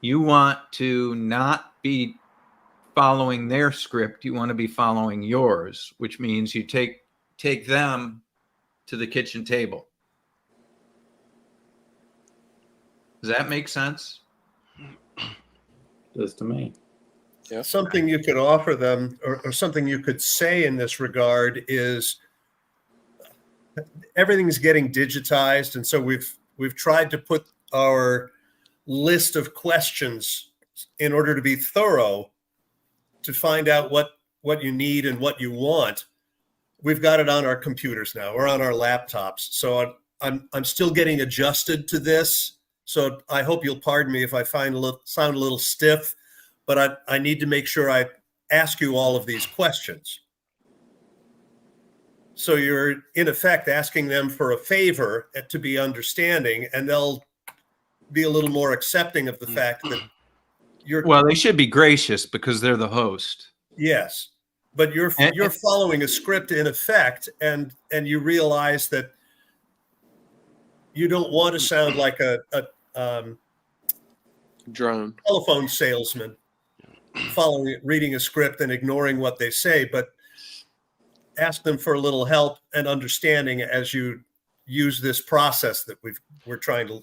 you want to not be following their script. You want to be following yours, which means you take them to the kitchen table. Does that make sense? Does to me. Yeah. Something you could offer them or something you could say in this regard is everything's getting digitized. And so we've tried to put our list of questions in order to be thorough to find out what you need and what you want. We've got it on our computers now or on our laptops. So I'm still getting adjusted to this. So I hope you'll pardon me if I sound a little stiff, but I need to make sure I ask you all of these questions. So you're in effect asking them for a favor to be understanding, and they'll be a little more accepting of the fact that Well, they should be gracious because they're the host. Yes, but you're following a script in effect, and you realize that you don't want to sound like a Drone telephone salesman reading a script and ignoring what they say, but ask them for a little help and understanding as you use this process that we're trying to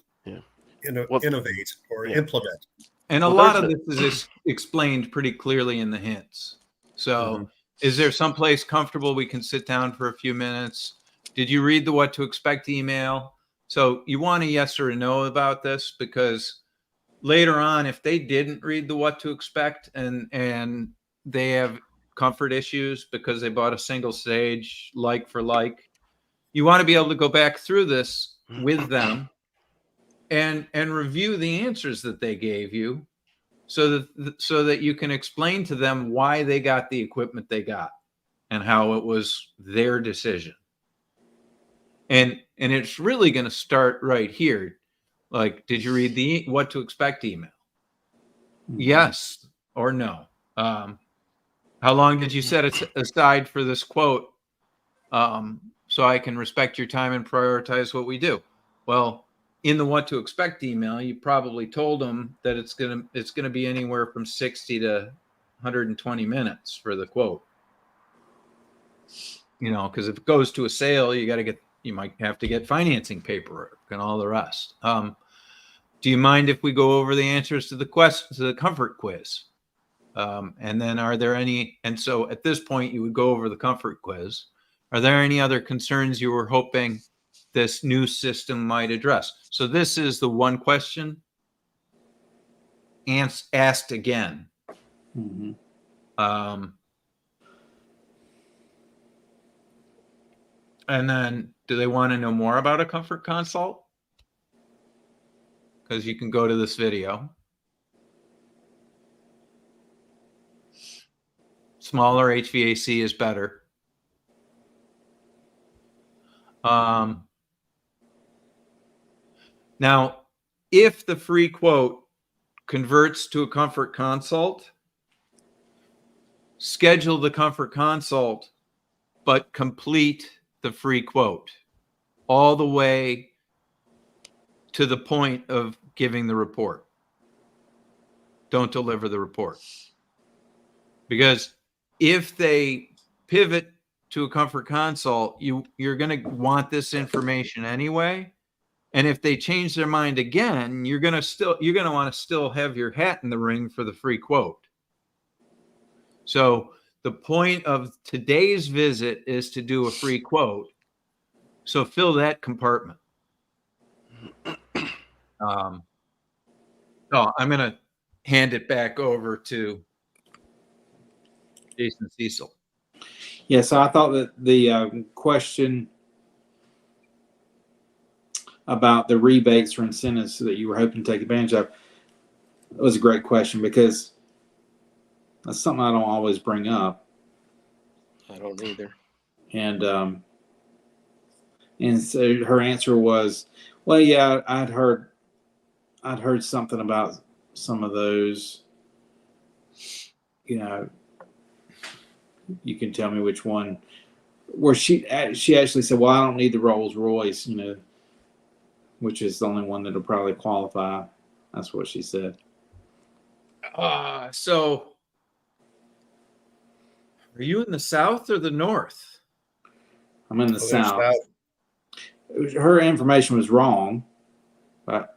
innovate or implement. And a lot of this is explained pretty clearly in the hints. So is there someplace comfortable we can sit down for a few minutes? Did you read the what to expect email? So you want a yes or a no about this, because later on, if they didn't read the what to expect and they have comfort issues because they bought a single stage like for like, you want to be able to go back through this with them and review the answers that they gave you so that you can explain to them why they got the equipment they got and how it was their decision. And it's really going to start right here. Like, did you read the what to expect email? Yes or no? How long did you set aside for this quote? So I can respect your time and prioritize what we do. Well, in the what to expect email, you probably told them that it's gonna be anywhere from 60 to 120 minutes for the quote. You know, because if it goes to a sale, you might have to get financing paperwork and all the rest. Do you mind if we go over the answers to the comfort quiz? And then are there any, and so at this point you would go over the comfort quiz. Are there any other concerns you were hoping this new system might address? So this is the one question asked again. Mm-hmm. And then do they want to know more about a comfort consult? Because you can go to this video. Smaller HVAC is better. Now, if the free quote converts to a comfort consult, schedule the comfort consult, but complete the free quote all the way to the point of giving the report. Don't deliver the report. Because if they pivot to a comfort consult, you're going to want this information anyway. And if they change their mind again, you're going to want to still have your hat in the ring for the free quote. So the point of today's visit is to do a free quote. So fill that compartment. So I'm going to hand it back over to Jason Cecil. Yeah, so I thought that the question about the rebates or incentives that you were hoping to take advantage of was a great question, because that's something I don't always bring up. I don't either. And so her answer was, well, yeah, I'd heard something about some of those. You know, you can tell me which one. Where she actually said, well, I don't need the Rolls Royce, you know, which is the only one that'll probably qualify. That's what she said. So are you in the South or the North? I'm in the South. South. Her information was wrong, or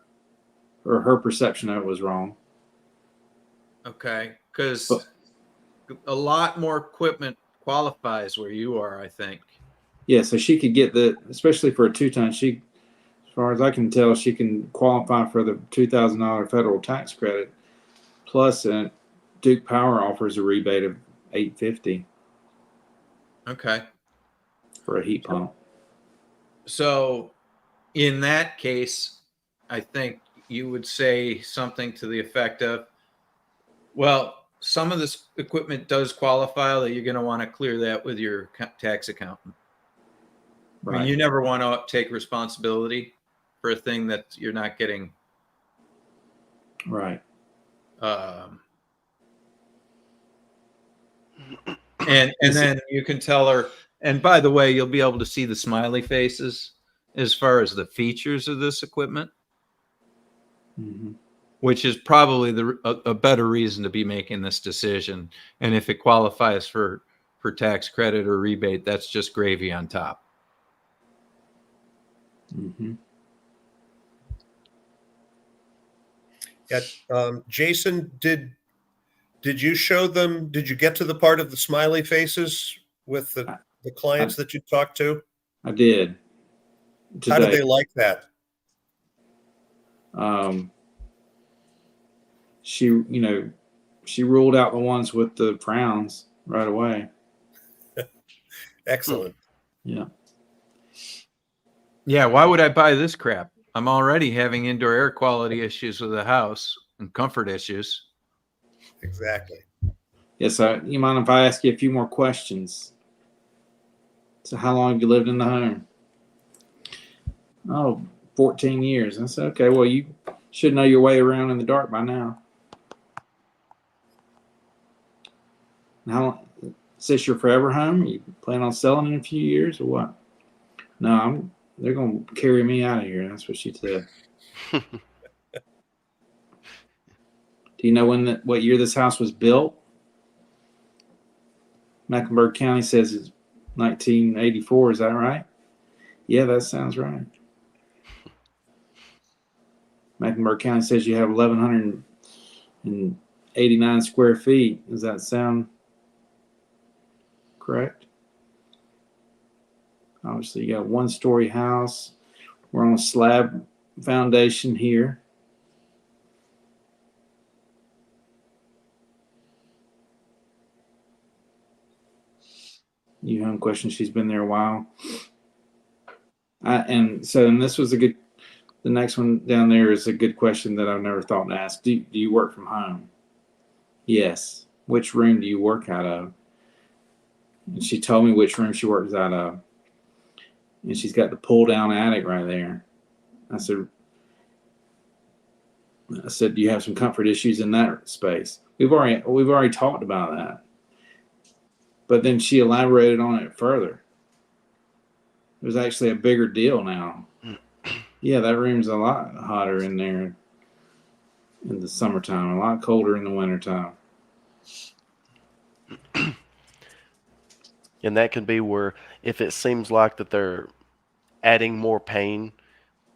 her perception of it was wrong. Okay, because a lot more equipment qualifies where you are, I think. Yeah, so she could get especially for a 2-ton, as far as I can tell, she can qualify for the $2,000 federal tax credit. Plus, Duke Power offers a rebate of $850 Okay. for a heat pump. So in that case, I think you would say something to the effect of, well, some of this equipment does qualify, that you're going to want to clear that with your tax accountant. Right. I mean, you never want to take responsibility for a thing that you're not getting. Right. And then you can tell her, and by the way, you'll be able to see the smiley faces as far as the features of this equipment, Mm-hmm. which is probably a better reason to be making this decision. And if it qualifies for tax credit or rebate, that's just gravy on top. Mm-hmm. Yeah, Jason, did you show them? Did you get to the part of the smiley faces with the clients that you talked to? I did. Today. How did they like that? She ruled out the ones with the frowns right away. Excellent. Yeah. Yeah, why would I buy this crap? I'm already having indoor air quality issues with the house and comfort issues. Exactly. Yes, you mind if I ask you a few more questions? So how long have you lived in the home? Oh, 14 years. I said, okay, well, you should know your way around in the dark by now. How is this your forever home? Are you plan on selling in a few years or what? No, they're going to carry me out of here. That's what she said. Do you know what year this house was built? Mecklenburg County says it's 1984. Is that right? Yeah, that sounds right. Mecklenburg County says you have 1,189 square feet. Does that sound correct? Obviously, you got a one-story house. We're on a slab foundation here. New home question. She's been there a while. And this was the next one down there is a good question that I've never thought to ask. Do you work from home? Yes. Which room do you work out of? And she told me which room she works out of. And she's got the pull down attic right there. I said, do you have some comfort issues in that space? We've already talked about that. But then she elaborated on it further. It was actually a bigger deal now. Yeah, that room's a lot hotter in there in the summertime, a lot colder in the wintertime. And that can be where if it seems like that they're adding more pain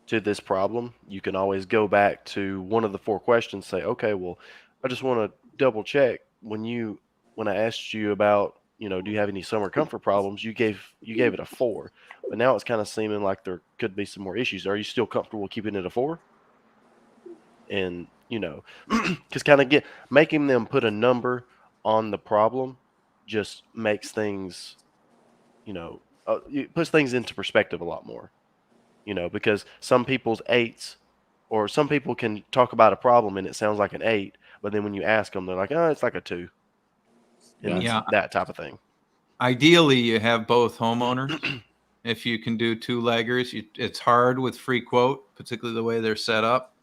to this problem, you can always go back to one of the 4 questions, say, okay, well, I just want to double check when I asked you about, do you have any summer comfort problems? You gave it a 4, but now it's kind of seeming like there could be some more issues. Are you still comfortable keeping it a 4? And, because kind of making them put a number on the problem just makes things, it puts things into perspective a lot more, because some people's 8s, or some people can talk about a problem and it sounds like an 8, but then when you ask them, they're like, oh, it's like a 2. And Yeah. that type of thing. Ideally, you have both homeowners. If you can do 2-leggers, it's hard with free quote, particularly the way they're set up.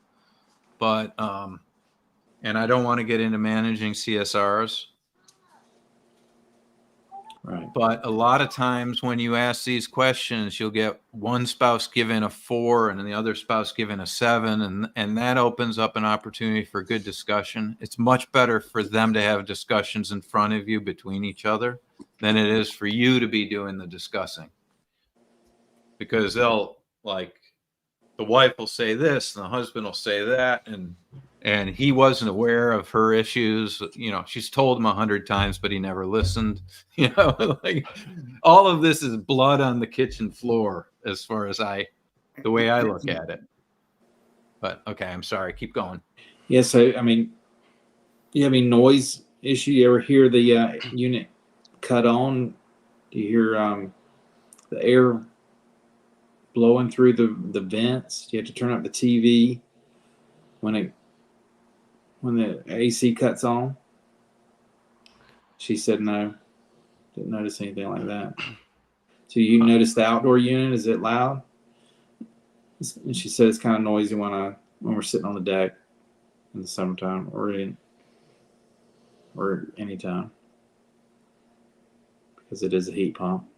But, and I don't want to get into managing CSRs. Right. But a lot of times when you ask these questions, you'll get one spouse given a 4 and the other spouse given a 7. And that opens up an opportunity for good discussion. It's much better for them to have discussions in front of you between each other than it is for you to be doing the discussing. Because they'll, like, the wife will say this and the husband will say that. And he wasn't aware of her issues. She's told him 100 times, but he never listened. Like, all of this is blood on the kitchen floor as far as the way I look at it. But okay, I'm sorry. Keep going. Yeah. So, you have any noise issue? You ever hear the unit cut on? Do you hear the air blowing through the vents? Do you have to turn up the TV when the AC cuts on? She said no. Didn't notice anything like that. So you notice the outdoor unit, is it loud? And she said it's kind of noisy when we're sitting on the deck in the summertime or anytime, because it is a heat pump.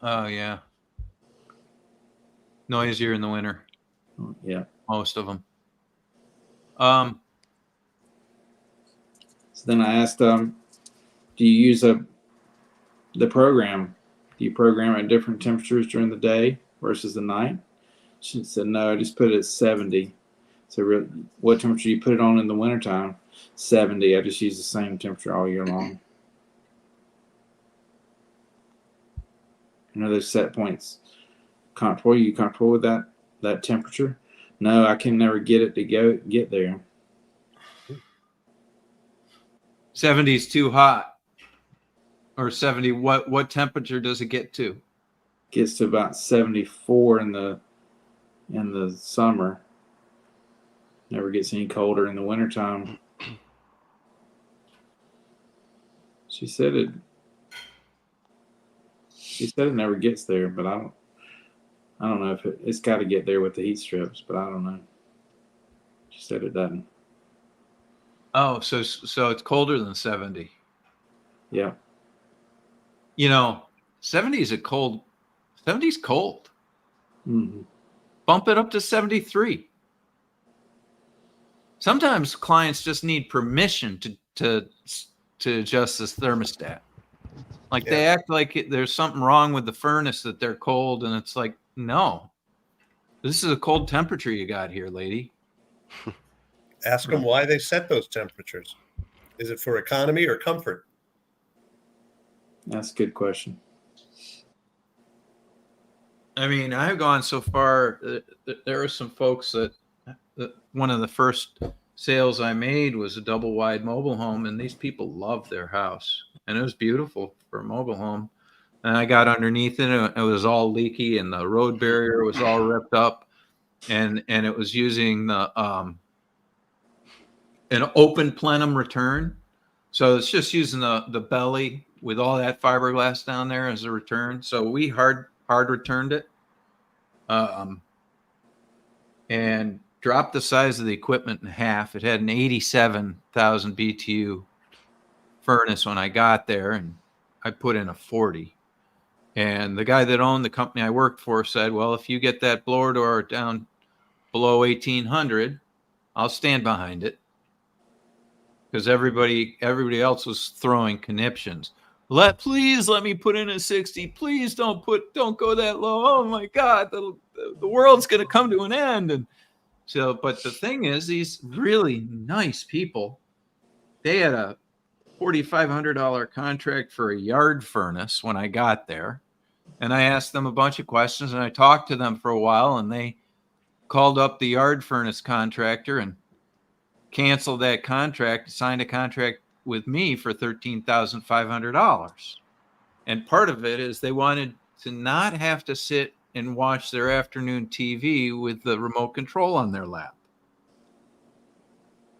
Oh yeah. Noisier in the winter. Yeah. Most of them. So then I asked, do you use the program? Do you program at different temperatures during the day versus the night? She said, no, I just put it at 70. So what temperature do you put it on in the wintertime? 70. I just use the same temperature all year long. Those set points comfortable? Are you comfortable with that temperature? No, I can never get it to get there. 70 is too hot. Or 70, what temperature does it get to? gets to about 74 in the summer. Never gets any colder in the wintertime. She said it never gets there, but I don't know if it's got to get there with the heat strips, but I don't know. She said it doesn't. Oh, so it's colder than 70. Yeah. 70 is cold. 70's cold. Mm-hmm. Bump it up to 73. Sometimes clients just need permission to adjust this thermostat. Like they act like there's something wrong with the furnace, that they're cold, and it's like, no, this is a cold temperature you got here, lady. Ask them why they set those temperatures. Is it for economy or comfort? That's a good question. I mean, I've gone so far. There are some folks that one of the first sales I made was a double wide mobile home, and these people loved their house, and it was beautiful for a mobile home. And I got underneath it, and it was all leaky, and the road barrier was all ripped up, and it was using the an open plenum return. So it's just using the belly with all that fiberglass down there as a return. So we hard returned it, and dropped the size of the equipment in half. It had an 87,000 BTU furnace when I got there, and I put in a 40. And the guy that owned the company I worked for said, well, if you get that blower door down below 1800, I'll stand behind it. Because everybody else was throwing conniptions. Please let me put in a 60. Please don't go that low. Oh my God, the world's going to come to an end. And so, but the thing is, these really nice people, they had a $4,500 contract for a yard furnace when I got there. And I asked them a bunch of questions, and I talked to them for a while, and they called up the yard furnace contractor and canceled that contract, signed a contract with me for $13,500. And part of it is they wanted to not have to sit and watch their afternoon TV with the remote control on their lap.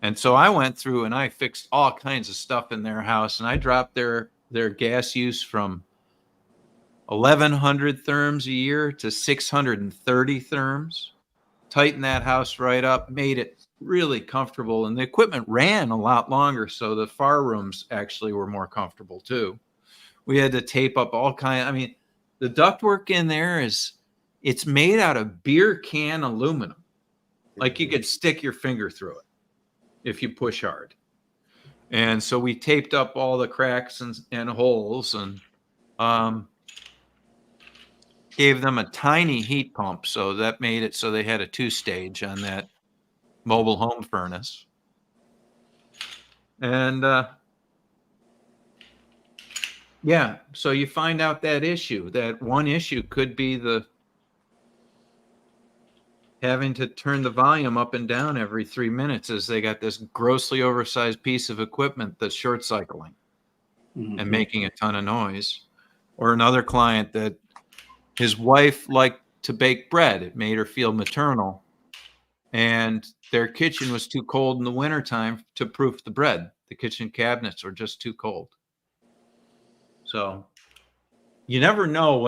And so I went through and I fixed all kinds of stuff in their house, and I dropped their gas use from 1,100 therms a year to 630 therms. Tightened that house right up, made it really comfortable, and the equipment ran a lot longer, so the FAR rooms actually were more comfortable too. We had to tape up all kinds. I mean, the ductwork in there it's made out of beer can aluminum. Like you could stick your finger through it if you push hard. And so we taped up all the cracks and holes, and gave them a tiny heat pump. So that made it so they had a 2-stage on that mobile home furnace. And so you find out that one issue could be the having to turn the volume up and down every 3 minutes, as they got this grossly oversized piece of equipment that's short cycling and making a ton of noise. Or another client that his wife liked to bake bread. It made her feel maternal. And their kitchen was too cold in the wintertime to proof the bread. The kitchen cabinets were just too cold. So you never know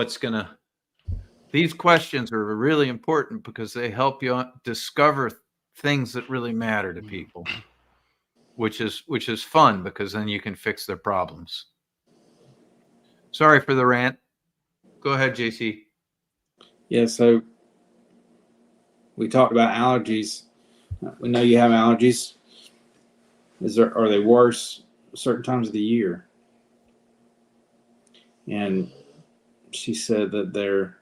these questions are really important because they help you discover things that really matter to people, which is fun because then you can fix their problems. Sorry for the rant. Go ahead, JC. Yeah, so we talked about allergies. We know you have allergies. Are they worse certain times of the year? And she said that they're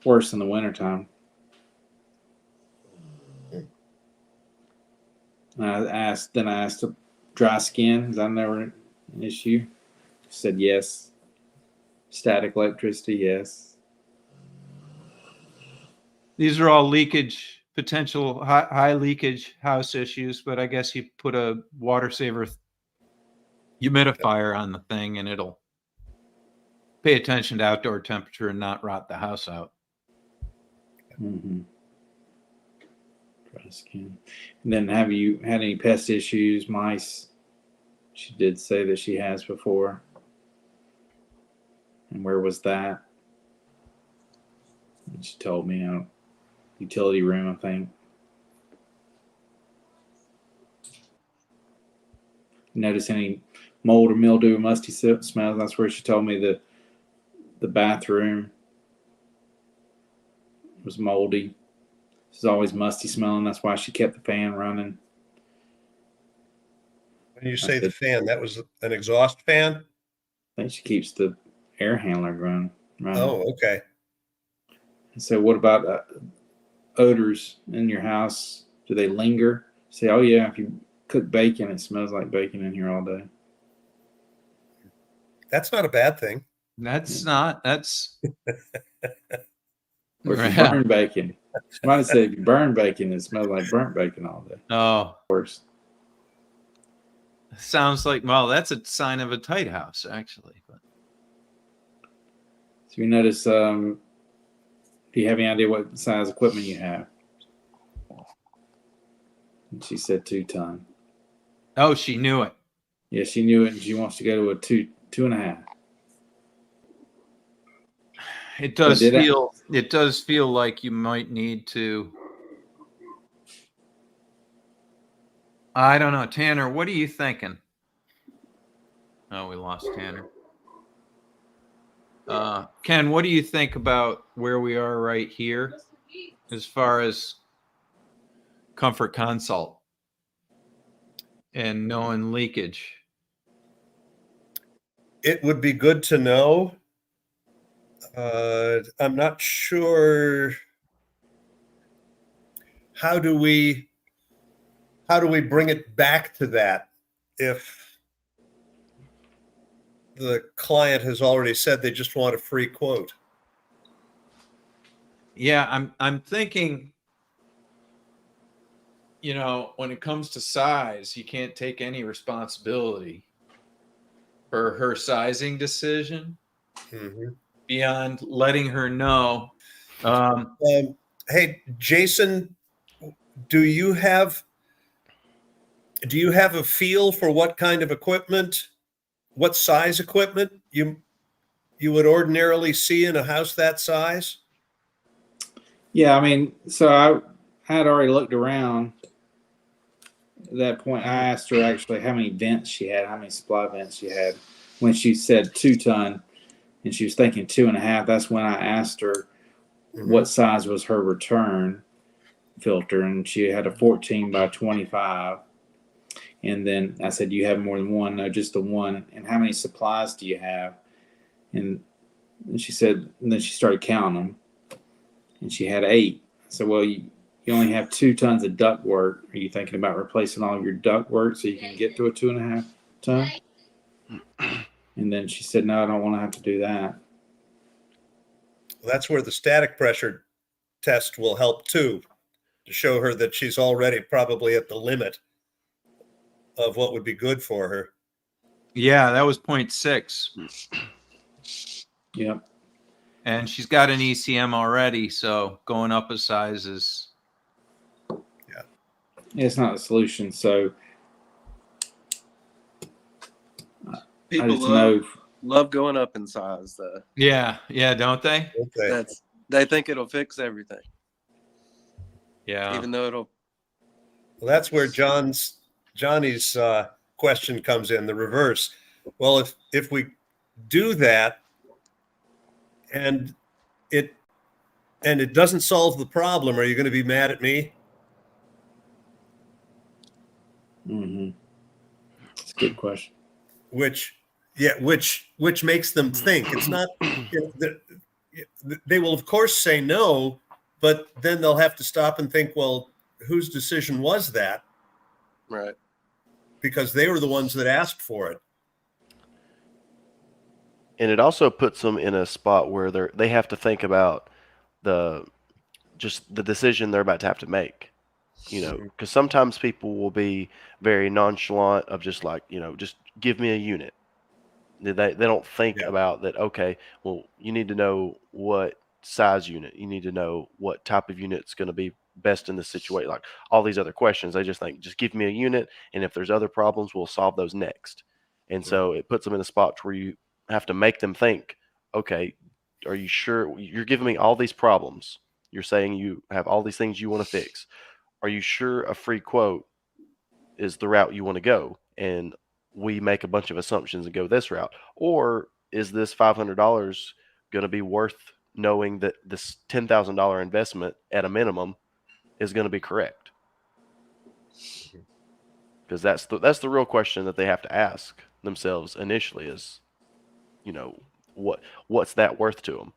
worse in the wintertime. And I asked dry skin. Is that never an issue? She said yes. Static electricity, yes. These are all potential high leakage house issues, but I guess you put a water saver humidifier on the thing and it'll pay attention to outdoor temperature and not rot the house out. Mm-hmm. And then have you had any pest issues, mice? She did say that she has before. And where was that? And she told me, utility room, I think. Notice any mold or mildew or musty smells? That's where she told me the bathroom was moldy. It's always musty smelling. That's why she kept the fan running. When you say the fan, that was an exhaust fan? I think she keeps the air handler running. Oh, okay. So what about odors in your house? Do they linger? Say, oh yeah, if you cook bacon, it smells like bacon in here all day. That's not a bad thing. That's Or if you burn bacon. Somebody said if you burn bacon, it smells like burnt bacon all day. Oh, Worse. sounds like, well, that's a sign of a tight house, actually. But So you notice, do you have any idea what size equipment you have? And she said 2 ton. oh, she knew it. Yeah, she knew it, and she wants to go to a 2.5. It does feel like you might need to. I don't know, Tanner. What are you thinking? Oh, we lost Tanner. Ken, what do you think about where we are right here, as far as comfort consult and knowing leakage? It would be good to know. I'm not sure. How do we bring it back to that if the client has already said they just want a free quote? Yeah, I'm thinking, when it comes to size, you can't take any responsibility for her sizing decision beyond letting her know. Hey, Jason, do you have a feel for what kind of equipment, what size equipment you would ordinarily see in a house that size? Yeah, I mean, so I had already looked around. At that point, I asked her actually how many vents she had, how many supply vents she had. When she said 2 ton, and she was thinking 2.5, that's when I asked her what size was her return filter, and she had a 14 by 25. And then I said, "Do you have more than one?" "No, just the one." "And how many supplies do you have?" And she said, and then she started counting them, and she had 8. So, well, you only have 2 tons of duct work. Are you thinking about replacing all of your duct work so you can get to a 2.5 ton? And then she said, "No, I don't want to have to do that." Well, that's where the static pressure test will help too, to show her that she's already probably at the limit of what would be good for her. Yeah, that was 0.6. Yep. And she's got an ECM already, so going up a size is. Yeah, it's not a solution. So People I just know. love going up in size, though. Yeah, don't they? Okay. They think it'll fix everything. Yeah. Even though it'll. Well, that's where Johnny's question comes in, the reverse. Well, if we do that and it doesn't solve the problem, are you going to be mad at me? That's a good question. Which makes them think. It's not. They will of course say no, but then they'll have to stop and think, well, whose decision was that? Right. Because they were the ones that asked for it. And it also puts them in a spot where they have to think about the decision they're about to have to make. Because sometimes people will be very nonchalant of just like, just give me a unit. They don't think Yeah. about that. Okay, well, you need to know what size unit. You need to know what type of unit's going to be best in this situation. Like all these other questions, they just think, just give me a unit, and if there's other problems, we'll solve those next. And so it puts them in a spot where you have to make them think, okay, are you sure? You're giving me all these problems. You're saying you have all these things you want to fix. Are you sure a free quote is the route you want to go? And we make a bunch of assumptions and go this route. Or is this $500 going to be worth knowing that this $10,000 investment at a minimum is going to be correct? Because that's the real question that they have to ask themselves initially is, you know, what's that worth to them?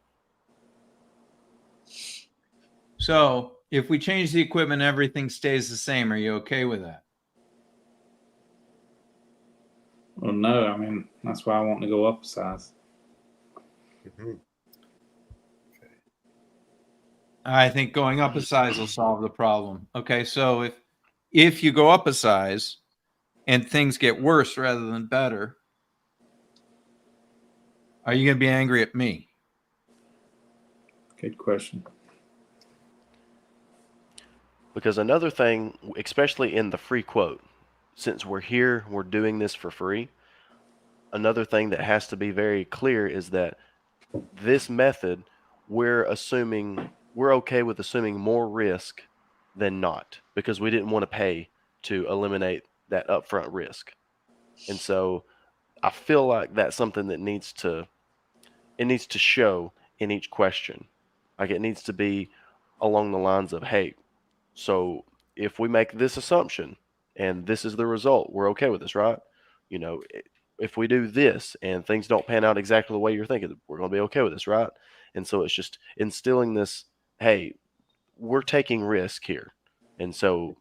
So if we change the equipment, everything stays the same. Are you okay with that? Well, no, I mean, that's why I want to go up a size. Mhm. I think going up a size will solve the problem. Okay, so if you go up a size and things get worse rather than better, are you going to be angry at me? Good question. Because another thing, especially in the free quote, since we're here, we're doing this for free. Another thing that has to be very clear is that this method, we're okay with assuming more risk than not, because we didn't want to pay to eliminate that upfront risk. And so I feel like that's something that needs to show in each question. Like it needs to be along the lines of, hey, so if we make this assumption and this is the result, we're okay with this, right? You know, if we do this and things don't pan out exactly the way you're thinking, we're going to be okay with this, right? And so it's just instilling this, hey, we're taking risk here. And so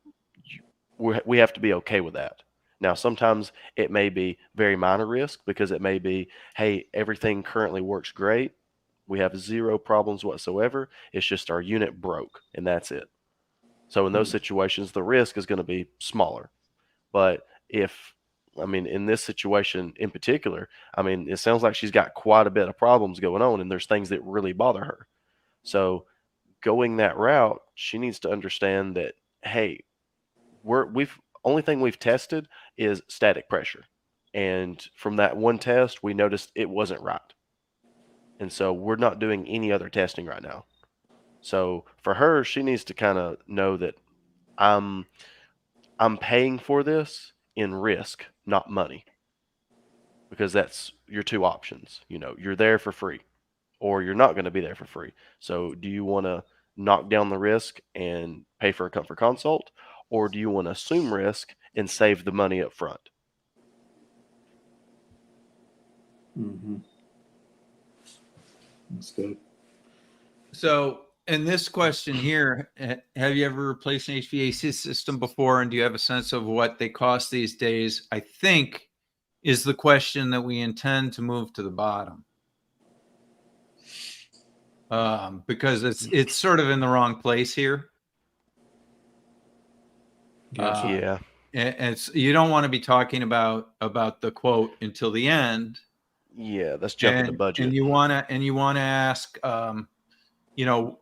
we have to be okay with that. Now, sometimes it may be very minor risk because it may be, hey, everything currently works great. We have zero problems whatsoever. It's just our unit broke and that's it. So in those situations, the risk is going to be smaller. But in this situation in particular, it sounds like she's got quite a bit of problems going on and there's things that really bother her. So going that route, she needs to understand that, hey, only thing we've tested is static pressure. And from that one test, we noticed it wasn't right. And so we're not doing any other testing right now. So for her, she needs to kind of know that I'm paying for this in risk, not money. Because that's your two options. You know, you're there for free or you're not going to be there for free. So do you want to knock down the risk and pay for a comfort consult, or do you want to assume risk and save the money up front? Mm-hmm. That's good. So in this question here, have you ever replaced an HVAC system before, and do you have a sense of what they cost these days? I think is the question that we intend to move to the bottom. Because it's sort of in the wrong place here. Gotcha. Yeah. And you don't want to be talking about the quote until the end. Yeah, that's jumping the budget. And you want to ask, you know,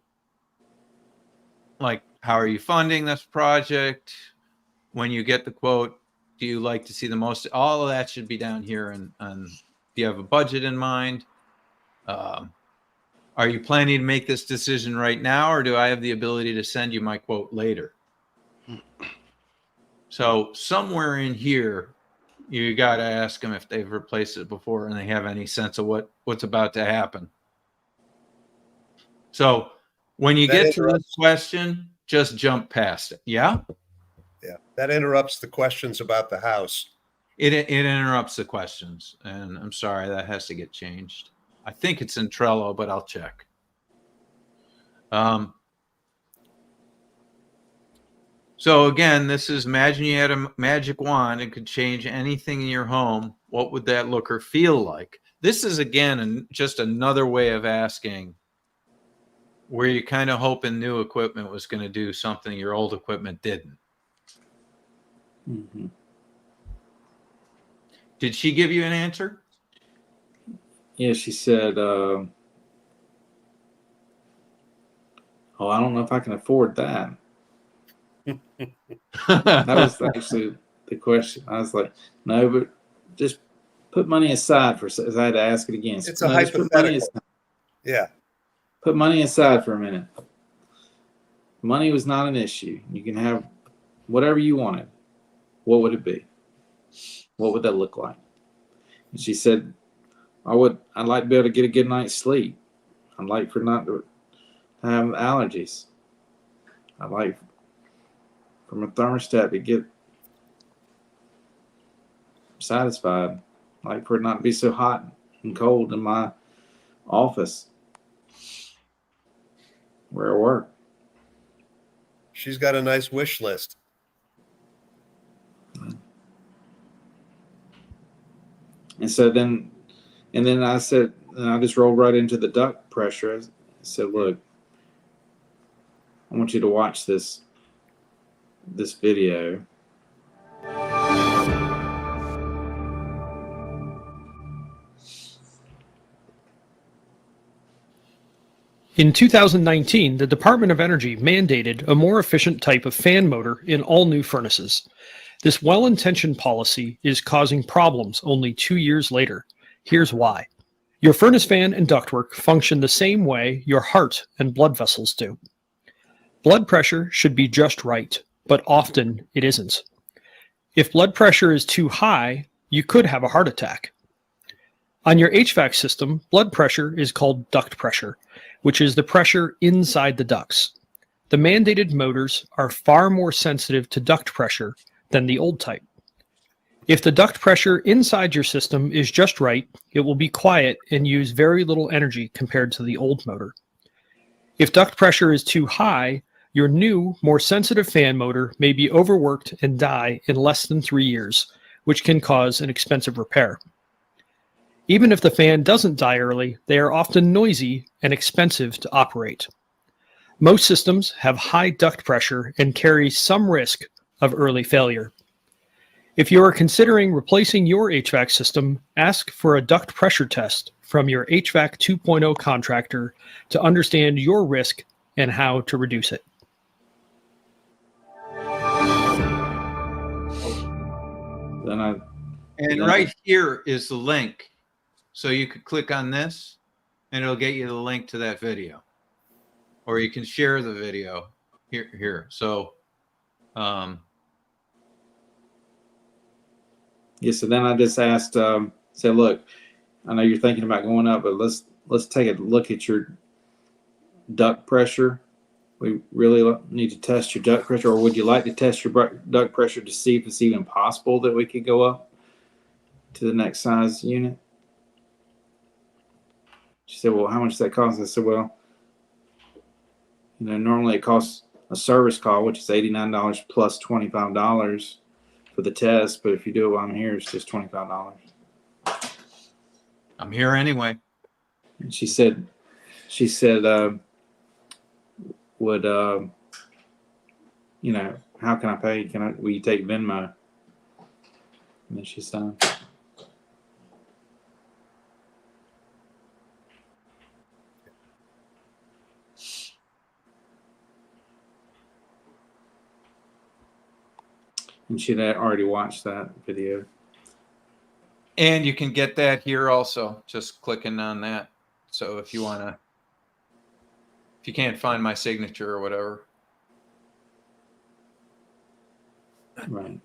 like, how are you funding this project? When you get the quote, do you like to see the most? All of that should be down here. And do you have a budget in mind? Are you planning to make this decision right now, or do I have the ability to send you my quote later? So somewhere in here, you got to ask them if they've replaced it before and they have any sense of what's about to happen. So when you get to this question, just jump past it. Yeah? Yeah. That interrupts the questions about the house. It interrupts the questions. And I'm sorry, that has to get changed. I think it's in Trello, but I'll check. So again, this is, imagine you had a magic wand and could change anything in your home. What would that look or feel like? This is, again, just another way of asking where you kind of hoping new equipment was going to do something your old equipment didn't. Mm-hmm. Did she give you an answer? yeah, she said, "Oh, I don't know if I can afford that." That was actually the question. I was like, "No, but just put money aside for." As I had to ask it again. It's a No, just put money hypothetical. aside. Yeah. Put money aside for a minute. Money was not an issue. You can have whatever you wanted. What would it be? What would that look like? And she said, I'd like to be able to get a good night's sleep. I'd like for not to have allergies. I'd like for my thermostat to get satisfied. I'd like for it not to be so hot and cold in my office where I work. She's got a nice wish list. And so then I said, and I just rolled right into the duct pressure. I said, look, I want you to watch this video. In 2019, the Department of Energy mandated a more efficient type of fan motor in all new furnaces. This well-intentioned policy is causing problems only 2 years later. Here's why. Your furnace fan and ductwork function the same way your heart and blood vessels do. Blood pressure should be just right, but often it isn't. If blood pressure is too high, you could have a heart attack. On your HVAC system, blood pressure is called duct pressure, which is the pressure inside the ducts. The mandated motors are far more sensitive to duct pressure than the old type. If the duct pressure inside your system is just right, it will be quiet and use very little energy compared to the old motor. If duct pressure is too high, your new, more sensitive fan motor may be overworked and die in less than 3 years, which can cause an expensive repair. Even if the fan doesn't die early, they are often noisy and expensive to operate. Most systems have high duct pressure and carry some risk of early failure. If you are considering replacing your HVAC system, ask for a duct pressure test from your HVAC 2.0 contractor to understand your risk and how to reduce it. And right here is the link. So you could click on this and it'll get you the link to that video. Or you can share the video here. So yeah, so then I just asked, said, look, I know you're thinking about going up, but let's take a look at your duct pressure. We really need to test your duct pressure, or would you like to test your duct pressure to see if it's even possible that we could go up to the next size unit? She said, well, how much does that cost? I said, well, normally it costs a service call, which is $89 plus $25 for the test. But if you do it while I'm here, it's just $25. I'm here anyway. And she said, would, how can I pay? Will you take Venmo? And then she signed. And she'd already watched that video. And you can get that here also, just clicking on that. So if you can't find my signature or whatever. Right.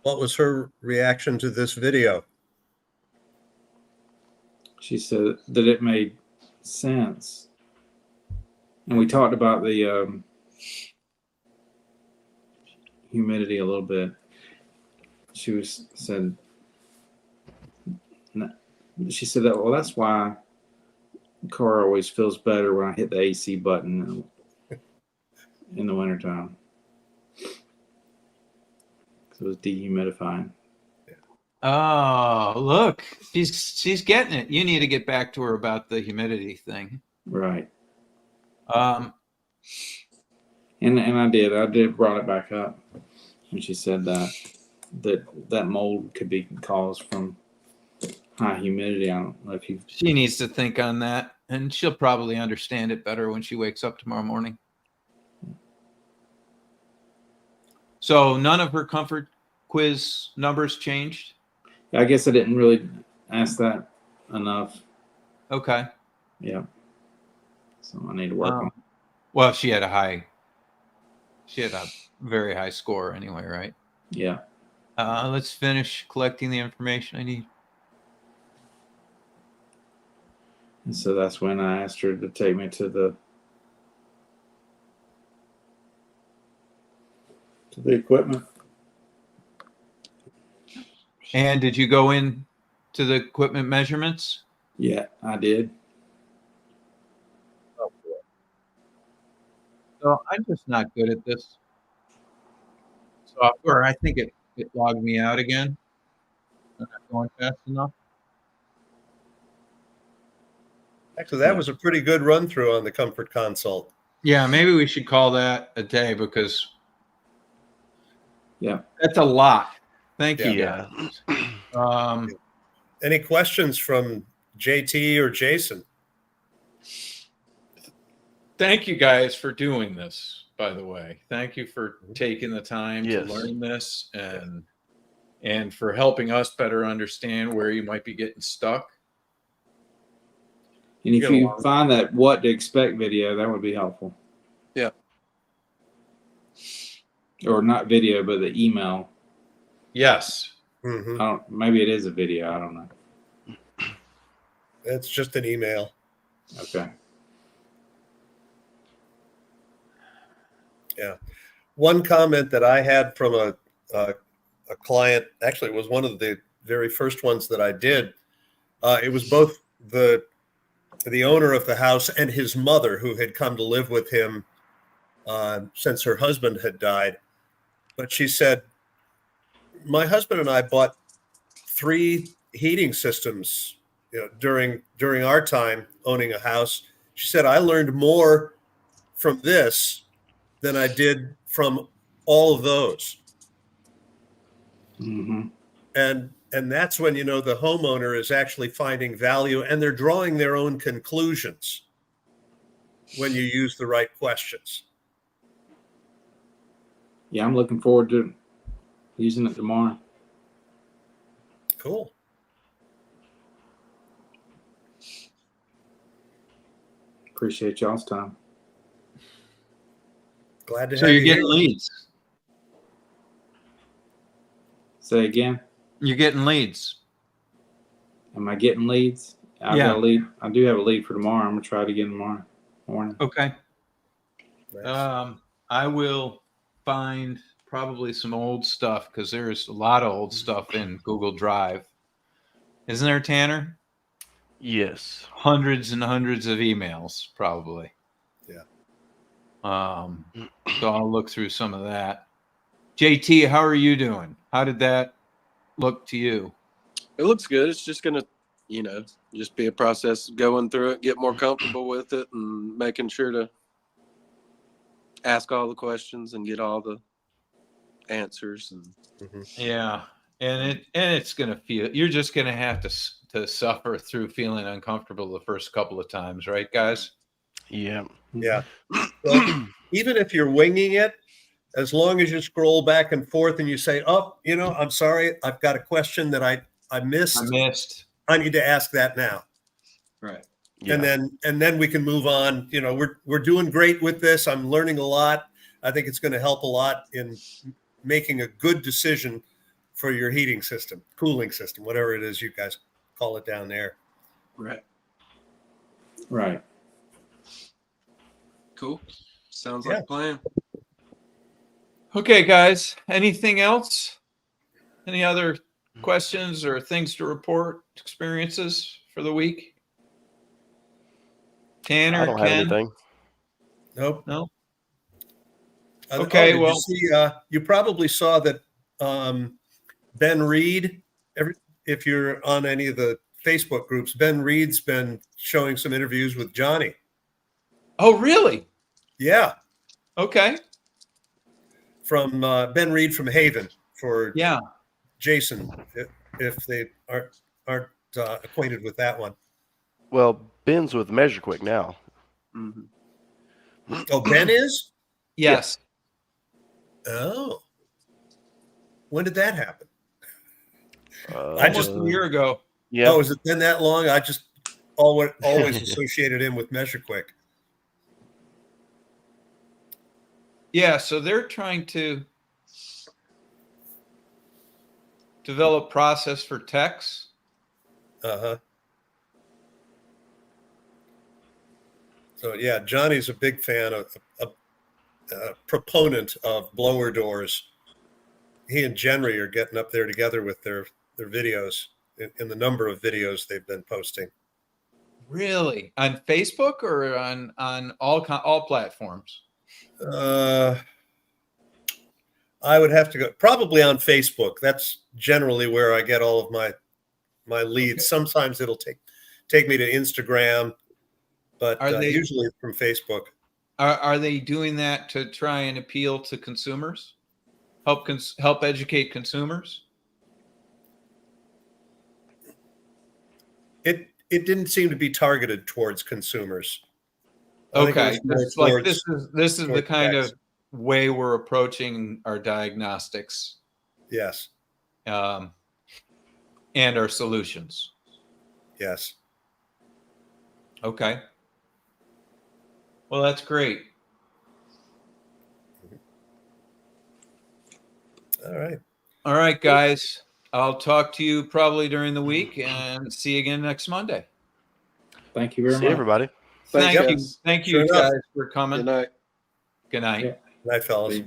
What was her reaction to this video? She said that it made sense. And we talked about the humidity a little bit. She said that, well, that's why the car always feels better when I hit the AC button in the wintertime. It was dehumidifying. Oh, look, she's getting it. You need to get back to her about the humidity thing. Right. Um, and I did brought it back up, and she said that. that mold could be caused from high humidity. I don't know if you. She needs to think on that, and she'll probably understand it better when she wakes up tomorrow morning. So none of her comfort quiz numbers changed? I guess I didn't really ask that enough. Okay. Yeah. So I need to work on. Well, she had a very high score anyway, right? Yeah. Let's finish collecting the information I need. And so that's when I asked her to take me to the equipment. And did you go in to the equipment measurements? Yeah, I did. So I'm just not good at this software. I think it logged me out again. I'm not going fast enough. Actually, that was a pretty good run through on the Comfort Consult. Yeah, maybe we should call that a day because Yeah. that's a lot. Thank you. Yeah. guys. Any questions from JT or Jason? Thank you guys for doing this, by the way. Thank you for taking the time Yes. to learn this and for helping us better understand where you might be getting stuck. And if Get you along. find that what to expect video, that would be helpful. Yeah. Or not video, but the email. Yes. Mm-hmm. Maybe it is a video. I don't know. It's just an email. Okay. Yeah. One comment that I had from a client, actually, it was one of the very first ones that I did. It was both the owner of the house and his mother, who had come to live with him since her husband had died. But she said, my husband and I bought 3 heating systems, during our time owning a house. She said, I learned more from this than I did from all of those. Mm-hmm. And that's when, the homeowner is actually finding value and they're drawing their own conclusions when you use the right questions. Yeah, I'm looking forward to using it tomorrow. Cool. Appreciate y'all's time. Glad to So have you're you getting here. leads. Say again. You're getting leads. Am I getting leads? I've got a lead. I do have a lead for tomorrow. I'm gonna try it again tomorrow morning. Okay. Nice. I will find probably some old stuff because there's a lot of old stuff in Google Drive. Isn't there, Tanner? Yes. Hundreds and hundreds of emails, probably. Yeah. So I'll look through some of that. JT, how are you doing? How did that look to you? It looks good. It's just gonna, just be a process going through it, get more comfortable with it, and making sure to ask all the questions and get all the answers. And Yeah, and it's gonna feel you're just gonna have to suffer through feeling uncomfortable the first couple of times, right, guys? Yeah. Yeah. Well, even if you're winging it, as long as you scroll back and forth and you say, oh, I'm sorry, I've got a question that I missed. I need to ask that now. right. Yeah. And then we can move on. We're doing great with this. I'm learning a lot. I think it's going to help a lot in making a good decision for your heating system, cooling system, whatever it is you guys call it down there. Right. Right. Cool. Sounds Yeah. like a plan. Okay, guys. Anything else? Any other questions or things to report? Experiences for the week? Tanner, I don't have Ken? anything. Nope. No. Okay. Okay, well- you see, you probably saw that Ben Reed. If you're on any of the Facebook groups, Ben Reed's been showing some interviews with Johnny. Oh, really? Yeah, Okay. from Ben Reed from Haven for Yeah. Jason, if they aren't acquainted with that one. Well, Ben's with MeasureQuick now. Oh, Ben is? Yes. Oh. When did that happen? Almost a year ago. Yeah. Oh, has it been that long? I just always associated him with MeasureQuick. Yeah, so they're trying to develop process for techs. Uh-huh. So yeah, Johnny's a big fan of a proponent of blower doors. He and Genry are getting up there together with their videos in the number of videos they've been posting. Really? On Facebook or on all platforms? I would have to go probably on Facebook. That's generally where I get all of my leads. Okay. Sometimes it'll take me to Instagram, but usually from Facebook. Are they doing that to try and appeal to consumers? Help educate consumers? It didn't seem to be targeted towards consumers. Okay, it's like this is the kind of way we're approaching our diagnostics. Yes. And our solutions. Yes. Okay. Well, that's great. All right. All right, guys. I'll talk to you probably during the week and see you again next Monday. Thank you very much. See everybody. Thank you. Thank you guys for coming. Good night. Good night. Good night, fellas.